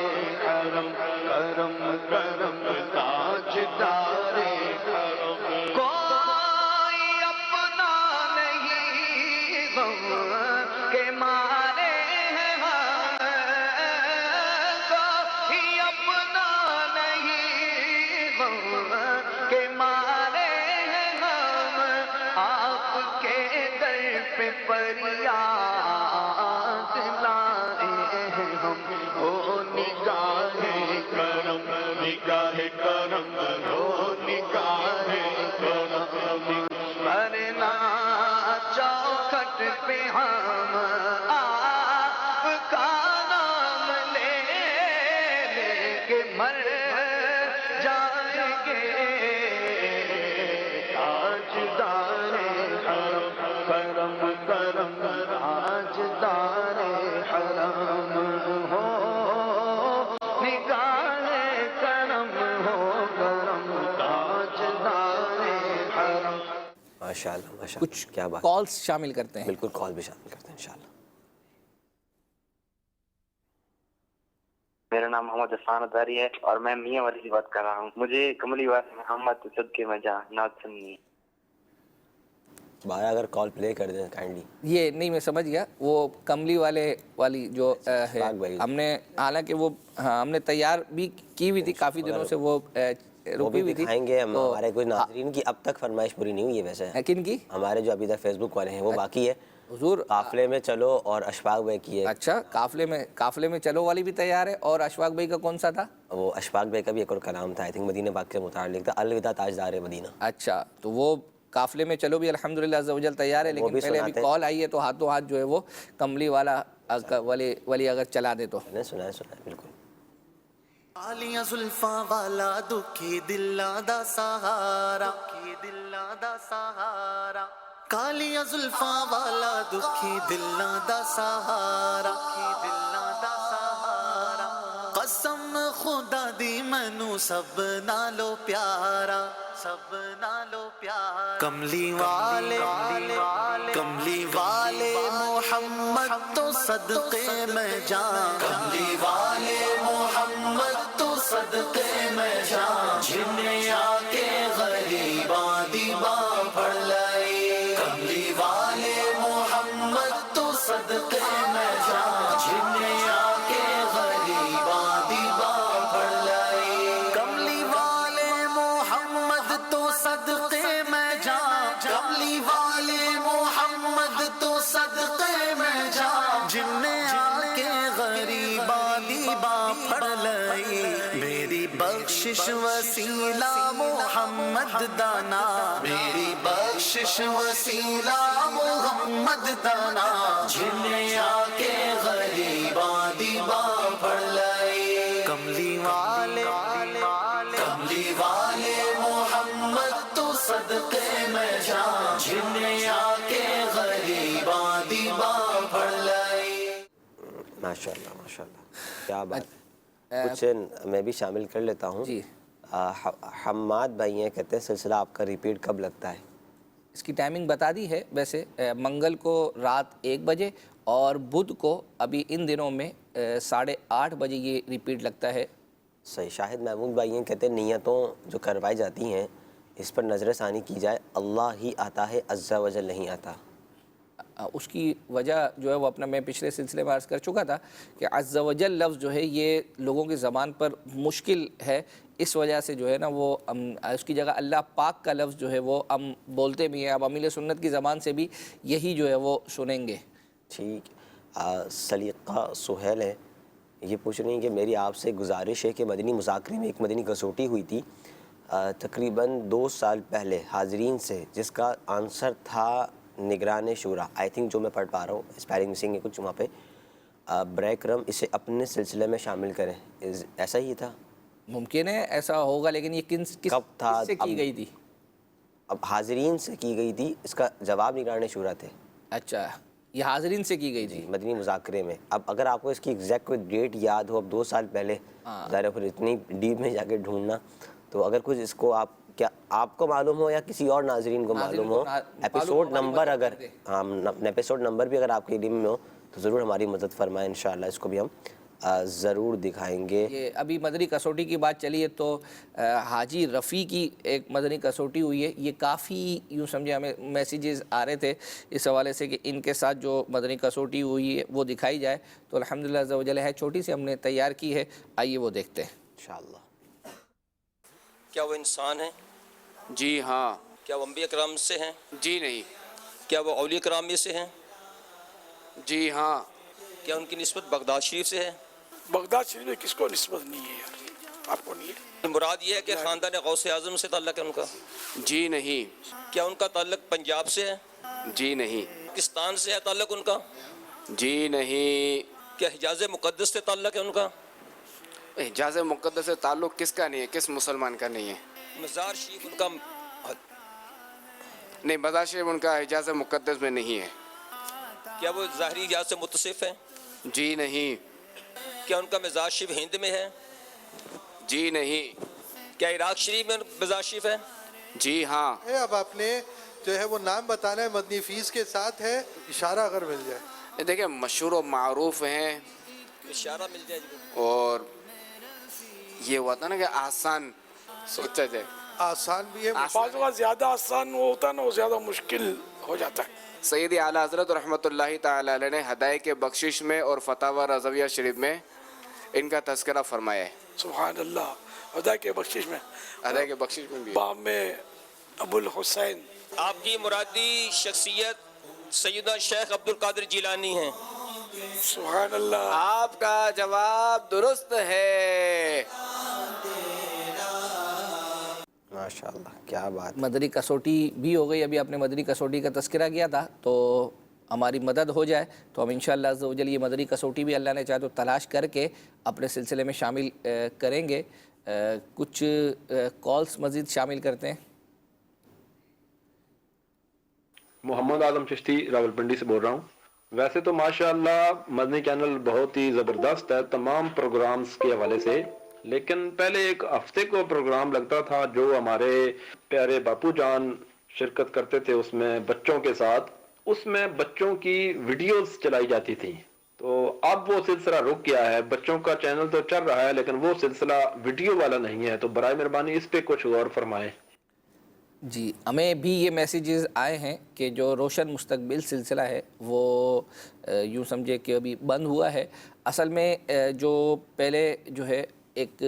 حرم کرم کرم تاجدار حرم کوئی اپنا نہیں غم کے مارے ہیں کوئی اپنا نہیں غم کے مارے ہیں ہم آپ کے در پہ فریاد لائے ہیں ہم او نگاہ کرم نگاہ کرم او نگاہ کرم مرنا چوکھٹ پہ ہم آپ کا نام لے لے کے مر جائیں گے تاجدار حرم کرم کرم تاجدار حرم ہو نگاہ کرم ہو کرم تاجدار حرم. ماشاء اللہ ماشاء اللہ. کچھ کیا بات. کالز شامل کرتے ہیں. بالکل کال بھی شامل کرتے ہیں انشاءاللہ. میرا نام محمد عفان اداری ہے اور میں میاں والی سے بات کر رہا ہوں. مجھے کملی والے محمد صدقے میں جا نعت سننی ہے. بارہ اگر کال پلے کر دیں کائنڈلی. یہ نہیں میں سمجھ گیا وہ کملی والی جو ہے ہم نے حالانکہ وہ ہم نے تیار بھی کی ہوئی تھی کافی دنوں سے وہ رکی ہوئی تھی. دکھائیں گے ہم. ہمارے کوئی ناظرین کی اب تک فرمائش پوری نہیں ہوئی ہے ویسے. کن کی؟ ہمارے جو ابھی تک فیس بک والے ہیں وہ باقی ہے. حضور قافلے میں چلو اور اشفاق بھائی کی ہے. اچھا قافلے میں چلو والی بھی تیار ہے. اور اشفاق بھائی کا کون سا تھا؟ وہ اشفاق بھائی کا بھی ایک اور کلام تھا آئی تھنک مدینہ پاک کے متعلق تھا, الوداع تاجدار مدینہ. اچھا تو وہ قافلے میں چلو بھی الحمدللہ عز و جل تیار ہے. لیکن پہلے ابھی کال آئی ہے تو ہاتھوں ہاتھ جو ہے وہ کملی والی اگر چلا دے تو سنائے بالکل. کالیاں زلفاں والا دکھی دلاں دا سہارا دلاں دا سہارا کالیاں زلفاں والا دکھی دلاں دا سہارا دلاں دا سہارا قسم خدا دی مینوں سب نالو پیارا سب نالو پیارا کملی والے محمد تو صدقے میں جان کملی والے محمد تو صدقے میں جان جنہیں آ کے غریباں دی باں پڑ لائی کملی والے محمد تو صدقے میں جان جنہیں آ کے غریباں دی باں پڑ لائی کملی والے محمد تو صدقے میں جان کملی والے محمد تو صدقے میں جان جنہیں آ کے غریباں دی باں پڑ لائی میری بخشش وسیلہ محمد دانا میری بخشش وسیلہ محمد دانا جنہیں آ کے غریباں دی باں پڑ لائی کملی والے محمد تو صدقے میں جان جنہیں آ کے غریباں دی باں پڑ لائی. ماشاءاللہ کیا بات. کچھ میں بھی شامل کر لیتا ہوں. جی حماد بھائی ہیں کہتے ہیں سلسلہ آپ کا ریپیٹ کب لگتا ہے؟ اس کی ٹائمنگ بتا دی ہے ویسے منگل کو رات 1 بجے اور بدھ کو ابھی ان دنوں میں 8:30 بجے یہ ریپیٹ لگتا ہے. صحیح. شاہد محمود بھائی ہیں کہتے ہیں نیتوں جو کروائی جاتی ہیں اس پر نظر ثانی کی جائے اللہ ہی آتا ہے عز و جل نہیں آتا. اس کی وجہ جو ہے وہ اپنا میں پچھلے سلسلے میں عرض کر چکا تھا کہ عز و جل لفظ جو ہے یہ لوگوں کی زبان پر مشکل ہے. اس وجہ سے جو ہے نا وہ اس کی جگہ اللہ پاک کا لفظ جو ہے وہ ہم بولتے بھی ہیں. اب امیل سنت کی زبان سے بھی یہی جو ہے وہ سنیں گے. ٹھیک. سلیقہ سہیل ہے یہ پوچھ رہی ہیں کہ میری آپ سے گزارش ہے کہ مدنی مذاکرے میں ایک مدنی کسوٹی ہوئی تھی تقریباً 2 سال پہلے حاضرین سے جس کا آنسر تھا نگران شورا. آئی تھنک جو میں پڑھ پا رہا ہوں اسپیلنگ مسنگ ہے کچھ وہاں پہ. برائے کرم اسے اپنے سلسلے میں شامل کریں. ایسا ہی تھا؟ ممکن ہے ایسا ہوگا لیکن یہ کس سے کی گئی تھی؟ اب حاضرین سے کی گئی تھی. اس کا جواب نگران شورا تھے. اچھا یہ حاضرین سے کی گئی تھی مدنی مذاکرے میں. اب اگر آپ کو اس کی ایگزیکٹ کوئی ڈیٹ یاد ہو، اب 2 سال پہلے، ظاہر پھر اتنی ڈیپ میں جا کے ڈھونڈنا، تو اگر کچھ اس کو کیا آپ کو معلوم ہو یا کسی اور ناظرین کو معلوم ہو، ایپیسوڈ نمبر اگر ایپیسوڈ نمبر بھی اگر آپ کے علم میں ہو تو ضرور ہماری مدد فرمائیں، انشاءاللہ اس کو بھی ہم ضرور دکھائیں گے. یہ ابھی مدنی کسوٹی کی بات چلی ہے تو حاجی رفیع کی ایک مدنی کسوٹی ہوئی ہے. یہ کافی یوں سمجھے ہمیں میسیجز آ رہے تھے اس حوالے سے کہ ان کے ساتھ جو مدنی کسوٹی ہوئی ہے وہ دکھائی جائے، تو الحمدللہ عز و جل ہے چھوٹی سی ہم نے تیار کی ہے، آئیے وہ دیکھتے ہیں انشاءاللہ. کیا وہ انسان ہیں؟ جی ہاں. کیا وہ انبیاء کرام سے ہیں؟ جی نہیں. کیا وہ اولیاء کرام میں سے ہیں؟ جی ہاں. کیا ان کی نسبت بغداد شریف سے ہے؟ بغداد شریف میں کس کو نسبت نہیں ہے یار؟ آپ کو نہیں ہے؟ مراد یہ ہے کہ خاندان غوث اعظم سے تعلق ہے ان کا؟ جی نہیں. کیا ان کا تعلق پنجاب سے ہے؟ جی نہیں. پاکستان سے ہے تعلق ان کا؟ جی نہیں. کیا حجاز مقدس سے تعلق ہے ان کا؟ حجاز مقدس سے تعلق کس کا نہیں ہے؟ کس مسلمان کا نہیں ہے؟ مزار شریف ان کا؟ نہیں، مزار شریف ان کا حجاز مقدس میں نہیں ہے. کیا وہ ظاہری حجاز سے متصف ہے؟ جی نہیں. کیا ان کا مزار شریف ہند میں ہے؟ جی نہیں. کیا عراق شریف میں مزار شریف ہے؟ جی ہاں. اب آپ نے جو ہے وہ نام بتانا ہے، مدنی فیس کے ساتھ ہے، اشارہ اگر مل جائے. دیکھیں مشہور و معروف ہیں، اشارہ مل جائے جی. اور یہ ہوا تھا نا کہ آسان سوچا جائے. آسان بھی ہے، بعض اوقات زیادہ آسان وہ ہوتا ہے نا، وہ زیادہ مشکل ہو جاتا ہے. سیدی اعلیٰ حضرت رحمۃ اللہ تعالی علیہ نے ہدایت کے بخشش میں اور فتاوی رضویہ شریف میں ان کا تذکرہ فرمایا ہے. سبحان اللہ. ہدایت کے بخشش میں، ہدایت کے بخشش میں بھی باب میں ابو الحسین. آپ کی مرادی شخصیت سیدنا شیخ عبد القادر جیلانی ہیں. سبحان اللہ. آپ کا جواب درست ہے. ماشاءاللہ، کیا بات. مدنی کسوٹی بھی ہو گئی. ابھی آپ نے مدنی کسوٹی کا تذکرہ کیا تھا تو ہماری مدد ہو جائے تو ہم انشاءاللہ عز و جل یہ مدنی کسوٹی بھی اللہ نے چاہے تو تلاش کر کے اپنے سلسلے میں شامل کریں گے. کچھ کالز مزید شامل کرتے ہیں. محمد اعظم چشتی راولپنڈی سے بول رہا ہوں. ویسے تو ماشاءاللہ مدنی چینل بہت ہی زبردست ہے تمام پروگرامز کے حوالے سے، لیکن پہلے ایک ہفتے کو پروگرام لگتا تھا جو ہمارے پیارے باپو جان شرکت کرتے تھے اس میں بچوں کے ساتھ، اس میں بچوں کی ویڈیوز چلائی جاتی تھیں. تو اب وہ سلسلہ رک گیا ہے. بچوں کا چینل تو چل رہا ہے لیکن وہ سلسلہ ویڈیو والا نہیں ہے، تو برائے مہربانی اس پہ کچھ غور فرمائیں. جی ہمیں بھی یہ میسیجز آئے ہیں کہ جو روشن مستقبل سلسلہ ہے وہ یوں سمجھے کہ ابھی بند ہوا ہے. اصل میں جو پہلے جو ہے ایک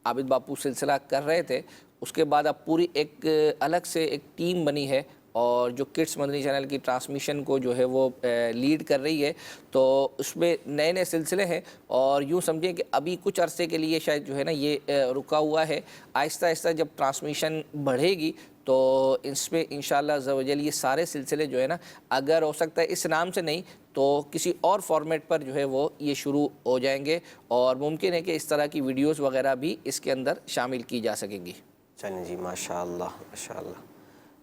عابد باپو سلسلہ کر رہے تھے، اس کے بعد اب پوری ایک الگ سے ایک ٹیم بنی ہے اور جو کڈس مدنی چینل کی ٹرانسمیشن کو جو ہے وہ لیڈ کر رہی ہے. تو اس میں نئے نئے سلسلے ہیں اور یوں سمجھیں کہ ابھی کچھ عرصے کے لیے شاید جو ہے نا یہ رکا ہوا ہے. آہستہ آہستہ جب ٹرانسمیشن بڑھے گی تو اس میں انشاءاللہ عز و جل یہ سارے سلسلے جو ہے نا اگر ہو سکتا ہے اس نام سے نہیں تو کسی اور فارمیٹ پر جو ہے وہ یہ شروع ہو جائیں گے اور ممکن ہے کہ اس طرح کی ویڈیوز وغیرہ بھی اس کے اندر شامل کی جا سکیں گی. چلیں جی، ماشاءاللہ ماشاءاللہ.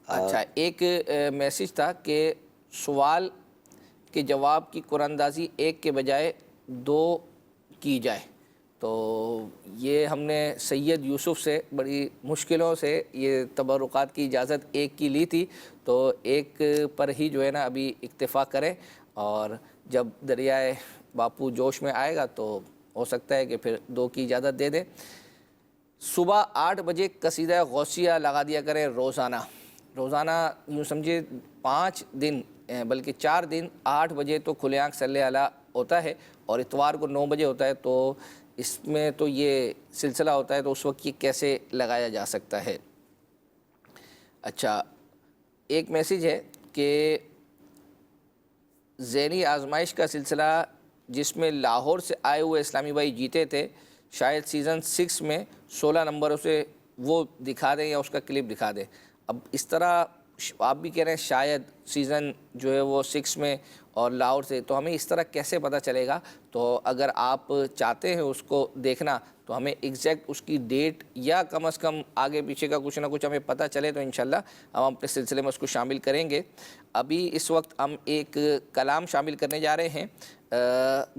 اچھا، ایک میسیج تھا کہ سوال کے جواب کی قرآن اندازی ایک کے بجائے 2 کی جائے. تو یہ ہم نے سید یوسف سے بڑی مشکلوں سے یہ تبرکات کی اجازت ایک کی لی تھی، تو ایک پر ہی جو ہے نا ابھی اکتفا کریں اور جب دریائے باپو جوش میں آئے گا تو ہو سکتا ہے کہ پھر 2 کی اجازت دے دیں. صبح 8 بجے قصیدہ غوثیہ لگا دیا کریں روزانہ یوں سمجھے 5 دن بلکہ 4 دن 8 بجے تو کھلے آنکھ صلی اللہ ہوتا ہے اور اتوار کو 9 بجے ہوتا ہے. تو اس میں تو یہ سلسلہ ہوتا ہے تو اس وقت یہ کیسے لگایا جا سکتا ہے. اچھا، ایک میسیج ہے کہ ذہنی آزمائش کا سلسلہ جس میں لاہور سے آئے ہوئے اسلامی بھائی جیتے تھے، شاید سیزن 6 میں 16 نمبروں سے وہ دکھا دیں یا اس کا کلپ دکھا دیں. اب اس طرح آپ بھی کہہ رہے ہیں شاید سیزن جو ہے وہ 6 میں اور لاہور سے، تو ہمیں اس طرح کیسے پتہ چلے گا؟ تو اگر آپ چاہتے ہیں اس کو دیکھنا تو ہمیں ایگزیکٹ اس کی ڈیٹ یا کم از کم آگے پیچھے کا کچھ نہ کچھ ہمیں پتہ چلے تو انشاءاللہ ہم اپنے سلسلے میں اس کو شامل کریں گے۔ ابھی اس وقت ہم ایک کلام شامل کرنے جا رہے ہیں،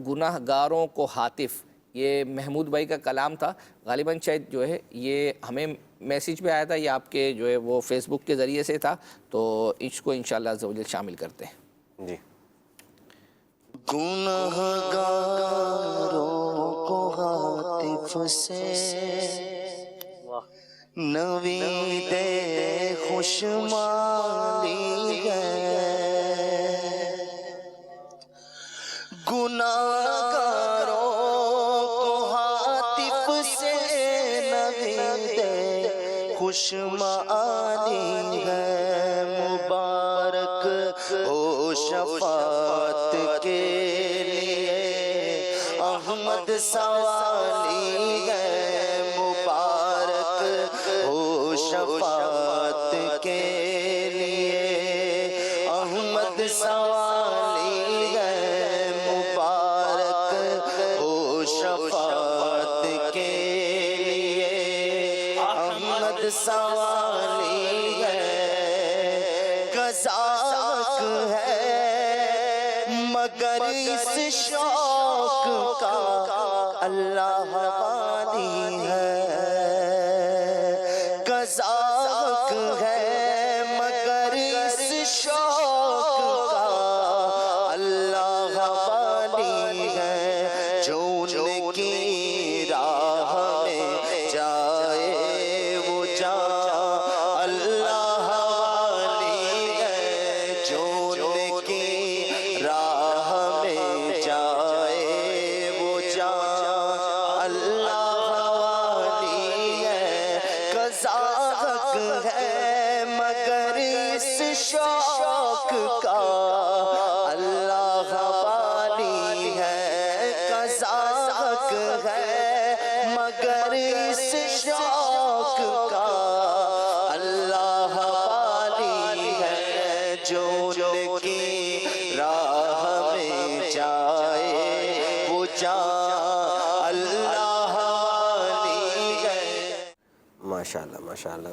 گناہ گاروں کو ہاتف، یہ محمود بھائی کا کلام تھا، غالباً شاید جو ہے یہ ہمیں میسیج پہ آیا تھا، یہ آپ کے جو ہے وہ فیس بک کے ذریعے سے تھا، تو اس کو انشاءاللہ عز و جل شامل کرتے ہیں۔ جی۔ گناہ گاروں کو ہاتف سے نوید خوشمالی ہے، گناہ گاروں کو ہاتف سے نوید خوشمالی ہے، مبارک ہو شفاعت کے احمد سوالی ہے، مبارک ہو شفاعت کے لیے احمد سوالی ہے، مبارک ہو شفاعت کے لیے احمد سوالی ہے، قذاق ہے مگر اس شوق کا اللہ والی ہے، قذاق ہے مگر اس شوق کا اللہ والی ہے، جو ان کی راہ میں جائے وہ جا اللہ والی ہے، جو ان کی راہ میں جائے وہ جا اللہ والی ہے، قذاق ہے مگر اس شوق کا اللہ والی ہے، قذاق ہے مگر اس شوق کا اللہ والی ہے، جو ان کی راہ میں جائے وہ جا اللہ والی ہے۔ ماشاءاللہ ماشاءاللہ،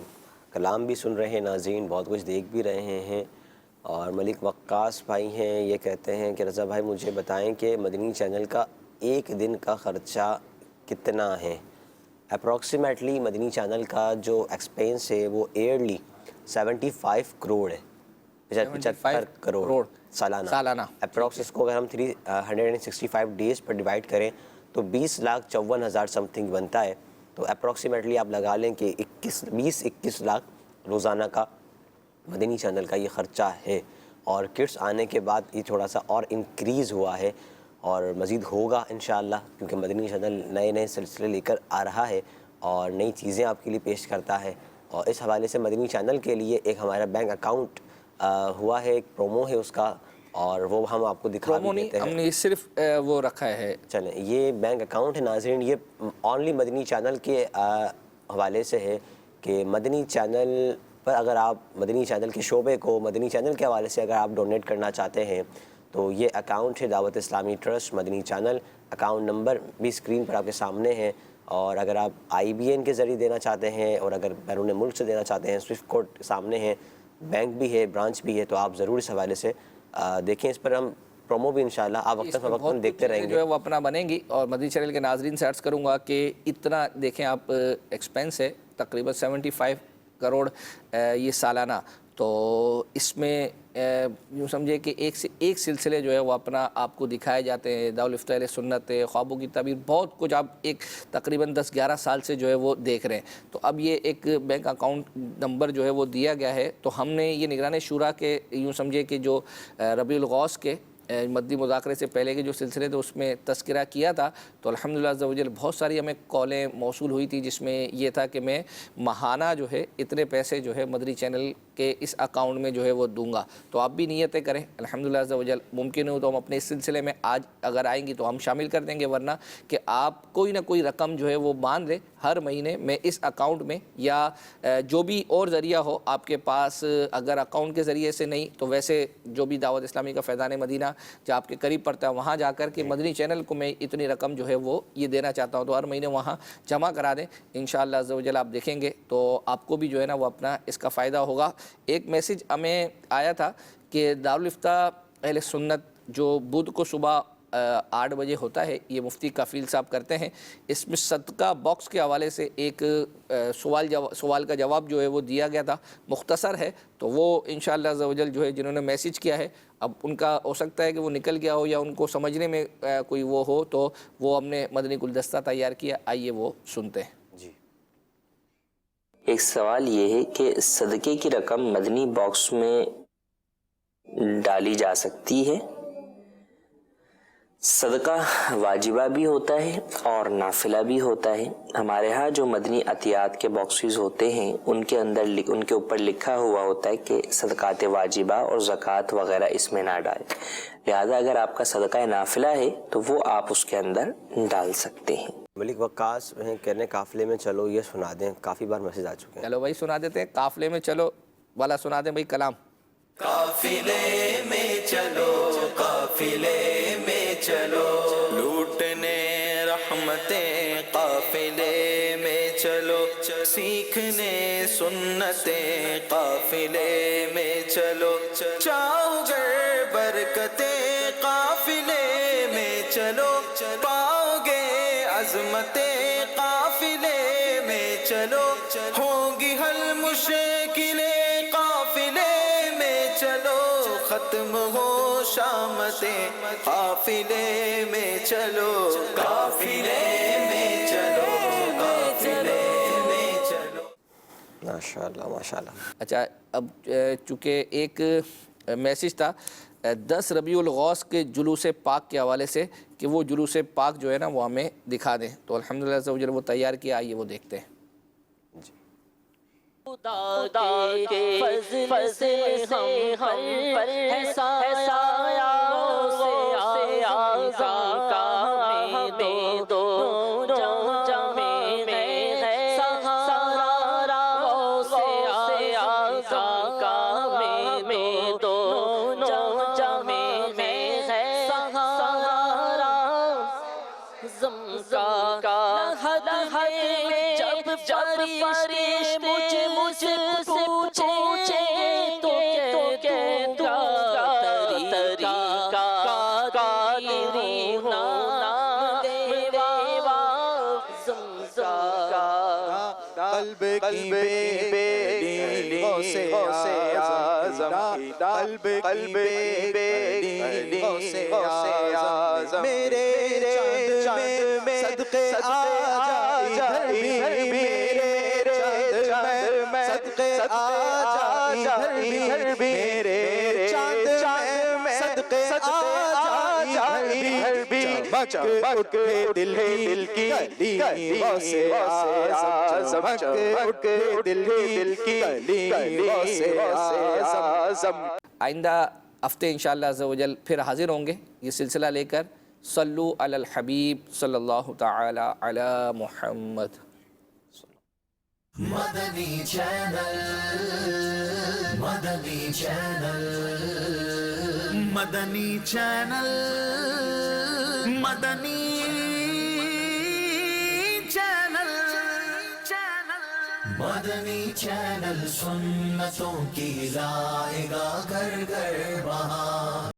کلام بھی سن رہے ہیں ناظرین، بہت کچھ دیکھ بھی رہے ہیں، اور ملک وقاص بھائی ہیں، یہ کہتے ہیں کہ رضا بھائی مجھے بتائیں کہ مدنی چینل کا ایک دن کا خرچہ کتنا ہے؟ اپروکسیمیٹلی مدنی چینل کا جو ایکسپینس ہے وہ ایئرلی 75 کروڑ ہے، 75 کروڑ سالانہ اپروکس۔ اس کو اگر ہم 365 ڈیز پر ڈیوائڈ کریں تو 20,54,000 سم تھنگ بنتا ہے، تو اپروکسیمیٹلی آپ لگا لیں کہ 20-21 لاکھ روزانہ کا مدنی چینل کا یہ خرچہ ہے، اور کٹس آنے کے بعد یہ تھوڑا سا اور انکریز ہوا ہے اور مزید ہوگا انشاءاللہ، کیونکہ مدنی چینل نئے نئے سلسلے لے کر آ رہا ہے اور نئی چیزیں آپ کے لیے پیش کرتا ہے، اور اس حوالے سے مدنی چینل کے لیے ایک ہمارا بینک اکاؤنٹ ہوا ہے، ایک پرومو ہے اس کا، اور وہ ہم آپ کو دکھا بھی دیتے ہیں۔ ہم نے صرف وہ رکھا ہے، چلیں یہ بینک اکاؤنٹ ہے ناظرین، یہ اونلی مدنی چینل کے حوالے سے ہے کہ مدنی چینل پر اگر آپ مدنی چینل کے شعبے کو مدنی چینل کے حوالے سے اگر آپ ڈونیٹ کرنا چاہتے ہیں تو یہ اکاؤنٹ ہے دعوت اسلامی ٹرسٹ مدنی چینل، اکاؤنٹ نمبر بھی اسکرین پر آپ کے سامنے ہے، اور اگر آپ IBN کے ذریعے دینا چاہتے ہیں اور اگر بیرون ملک سے دینا چاہتے ہیں سوئفٹ کوڈ سامنے ہے، بینک بھی ہے، برانچ بھی ہے، تو آپ ضرور اس حوالے سے دیکھیں، اس پر ہم پرومو بھی انشاءاللہ آپ وقتاً فوقتاً دیکھتے رہیں گے، جو ہے وہ اپنا بنیں گی، اور مدنی چینل کے ناظرین سے عرض کروں گا کہ اتنا دیکھیں آپ ایکسپینس ہے تقریباً 75 کروڑ یہ سالانہ، تو اس میں یوں سمجھے کہ ایک سے ایک سلسلے جو ہے وہ اپنا آپ کو دکھائے جاتے ہیں، دارالفتہ اہل سنت، خوابوں کی تعبیر، بہت کچھ آپ ایک تقریباً 10-11 سال سے جو ہے وہ دیکھ رہے ہیں۔ تو اب یہ ایک بینک اکاؤنٹ نمبر جو ہے وہ دیا گیا ہے، تو ہم نے یہ نگران شورا کے یوں سمجھے کہ جو ربیع الغوث کے مدنی مذاکرے سے پہلے کے جو سلسلے تھے اس میں تذکرہ کیا تھا، تو الحمدللہ عز و جل بہت ساری ہمیں کالیں موصول ہوئی تھی جس میں یہ تھا کہ میں ماہانہ جو ہے اتنے پیسے جو ہے مدنی چینل کے اس اکاؤنٹ میں جو ہے وہ دوں گا، تو آپ بھی نیتیں کریں، الحمدللہ عز و جل ممکن ہو تو ہم اپنے اس سلسلے میں آج اگر آئیں گی تو ہم شامل کر دیں گے، ورنہ کہ آپ کوئی نہ کوئی رقم جو ہے وہ باندھ لیں ہر مہینے میں اس اکاؤنٹ میں یا جو بھی اور ذریعہ ہو آپ کے پاس، اگر اکاؤنٹ کے ذریعے سے نہیں تو ویسے جو بھی دعوت اسلامی کا فیضان مدینہ جو آپ کے قریب پڑتا ہے وہاں جا کر کے مدنی چینل کو میں اتنی رقم جو ہے وہ یہ دینا چاہتا ہوں، تو ہر مہینے وہاں جمع کرا دیں، انشاءاللہ عز و جل آپ دیکھیں گے تو آپ کو بھی جو ہے نا وہ اپنا اس کا فائدہ ہوگا۔ ایک میسیج ہمیں آیا تھا کہ دارالافتاء اہل سنت جو بدھ کو صبح 8 بجے ہوتا ہے، یہ مفتی کفیل صاحب کرتے ہیں، اس میں صدقہ باکس کے حوالے سے ایک سوال کا جواب جو ہے وہ دیا گیا تھا، مختصر ہے، تو وہ انشاءاللہ عز و جل جو ہے جنہوں نے میسیج کیا ہے، اب ان کا ہو سکتا ہے کہ وہ نکل گیا ہو یا ان کو سمجھنے میں کوئی وہ ہو، تو وہ ہم نے مدنی گلدستہ تیار کیا، آئیے وہ سنتے ہیں۔ ایک سوال یہ ہے کہ صدقے کی رقم مدنی باکس میں ڈالی جا سکتی ہے؟ صدقہ واجبہ بھی ہوتا ہے اور نافلہ بھی ہوتا ہے۔ ہمارے ہاں جو مدنی عطیات کے باکسز ہوتے ہیں ان کے اوپر لکھا ہوا ہوتا ہے کہ صدقات واجبہ اور زکوٰۃ وغیرہ اس میں نہ ڈالیں، لہذا اگر آپ کا صدقہ نافلہ ہے تو وہ آپ اس کے اندر ڈال سکتے ہیں۔ ملک وقاص کہنے قافلے میں چلو یہ سنا دیں، کافی بار میسج آ چکے ہیں۔ چلو بھائی سنا دیتے ہیں، قافلے میں چلو والا سنا دیں بھائی کلام۔ قافلے میں چلو، قافلے میں چلو، لوٹنے رحمتیں قافلے میں چلو، سیکھنے سنتیں قافلے میں چلو، چاہو گر برکتیں قافلے میں چلو، پاؤ گے عظمتیں قافلے میں چلو، ہوں گی حل مشکلیں قافلے میں چلو، ختم ہو شامتیں قافلے میں چلو، قافلے میں چلو، قافلے میں چلو۔ ماشاءاللہ ماشاءاللہ۔ اچھا، اب چونکہ ایک میسیج تھا 10 ربیع الاوّل کے جلوس پاک کے حوالے سے کہ وہ جلوس پاک جو ہے نا وہ ہمیں دکھا دیں، تو الحمدللہ عز و جل وہ تیار کیا، آئیے وہ دیکھتے ہیں۔ خدا کے فضل سے ہم پر ہے سایہ سے آزا کا ہمیں دو جہاں میں ہے سہارا سے آزا کا ہمیں دو جہاں میں ہے سہارا، زمزم کا حد ہے جب فرشتے مجھ سے پوچھے تو کہوں گا طریقہ قادری ہونا دیوا، زمزم کا قلب کی بیلیوں سے آزم، قلب کی بیلیوں سے آزم، میرے چاند میں صدقے آ جائے، میرے چاند میں صدقے آ جائے، میرے چاند میں صدقے آ جائے، چمک اٹھے دل کی گلیوں سے آزم، چمک اٹھے دل کی گلیوں سے آزم۔ آئندہ ہفتے انشاءاللہ عز و جل پھر حاضر ہوں گے یہ سلسلہ لے کر۔ صلو علی الحبیب صلی اللہ تعالی علی محمد۔ مدنی چینل، مدنی چینل، مدنی چینل، مدنی چینل، مدنی چینل، سنتوں کی لائے گا گھر گھر بہار۔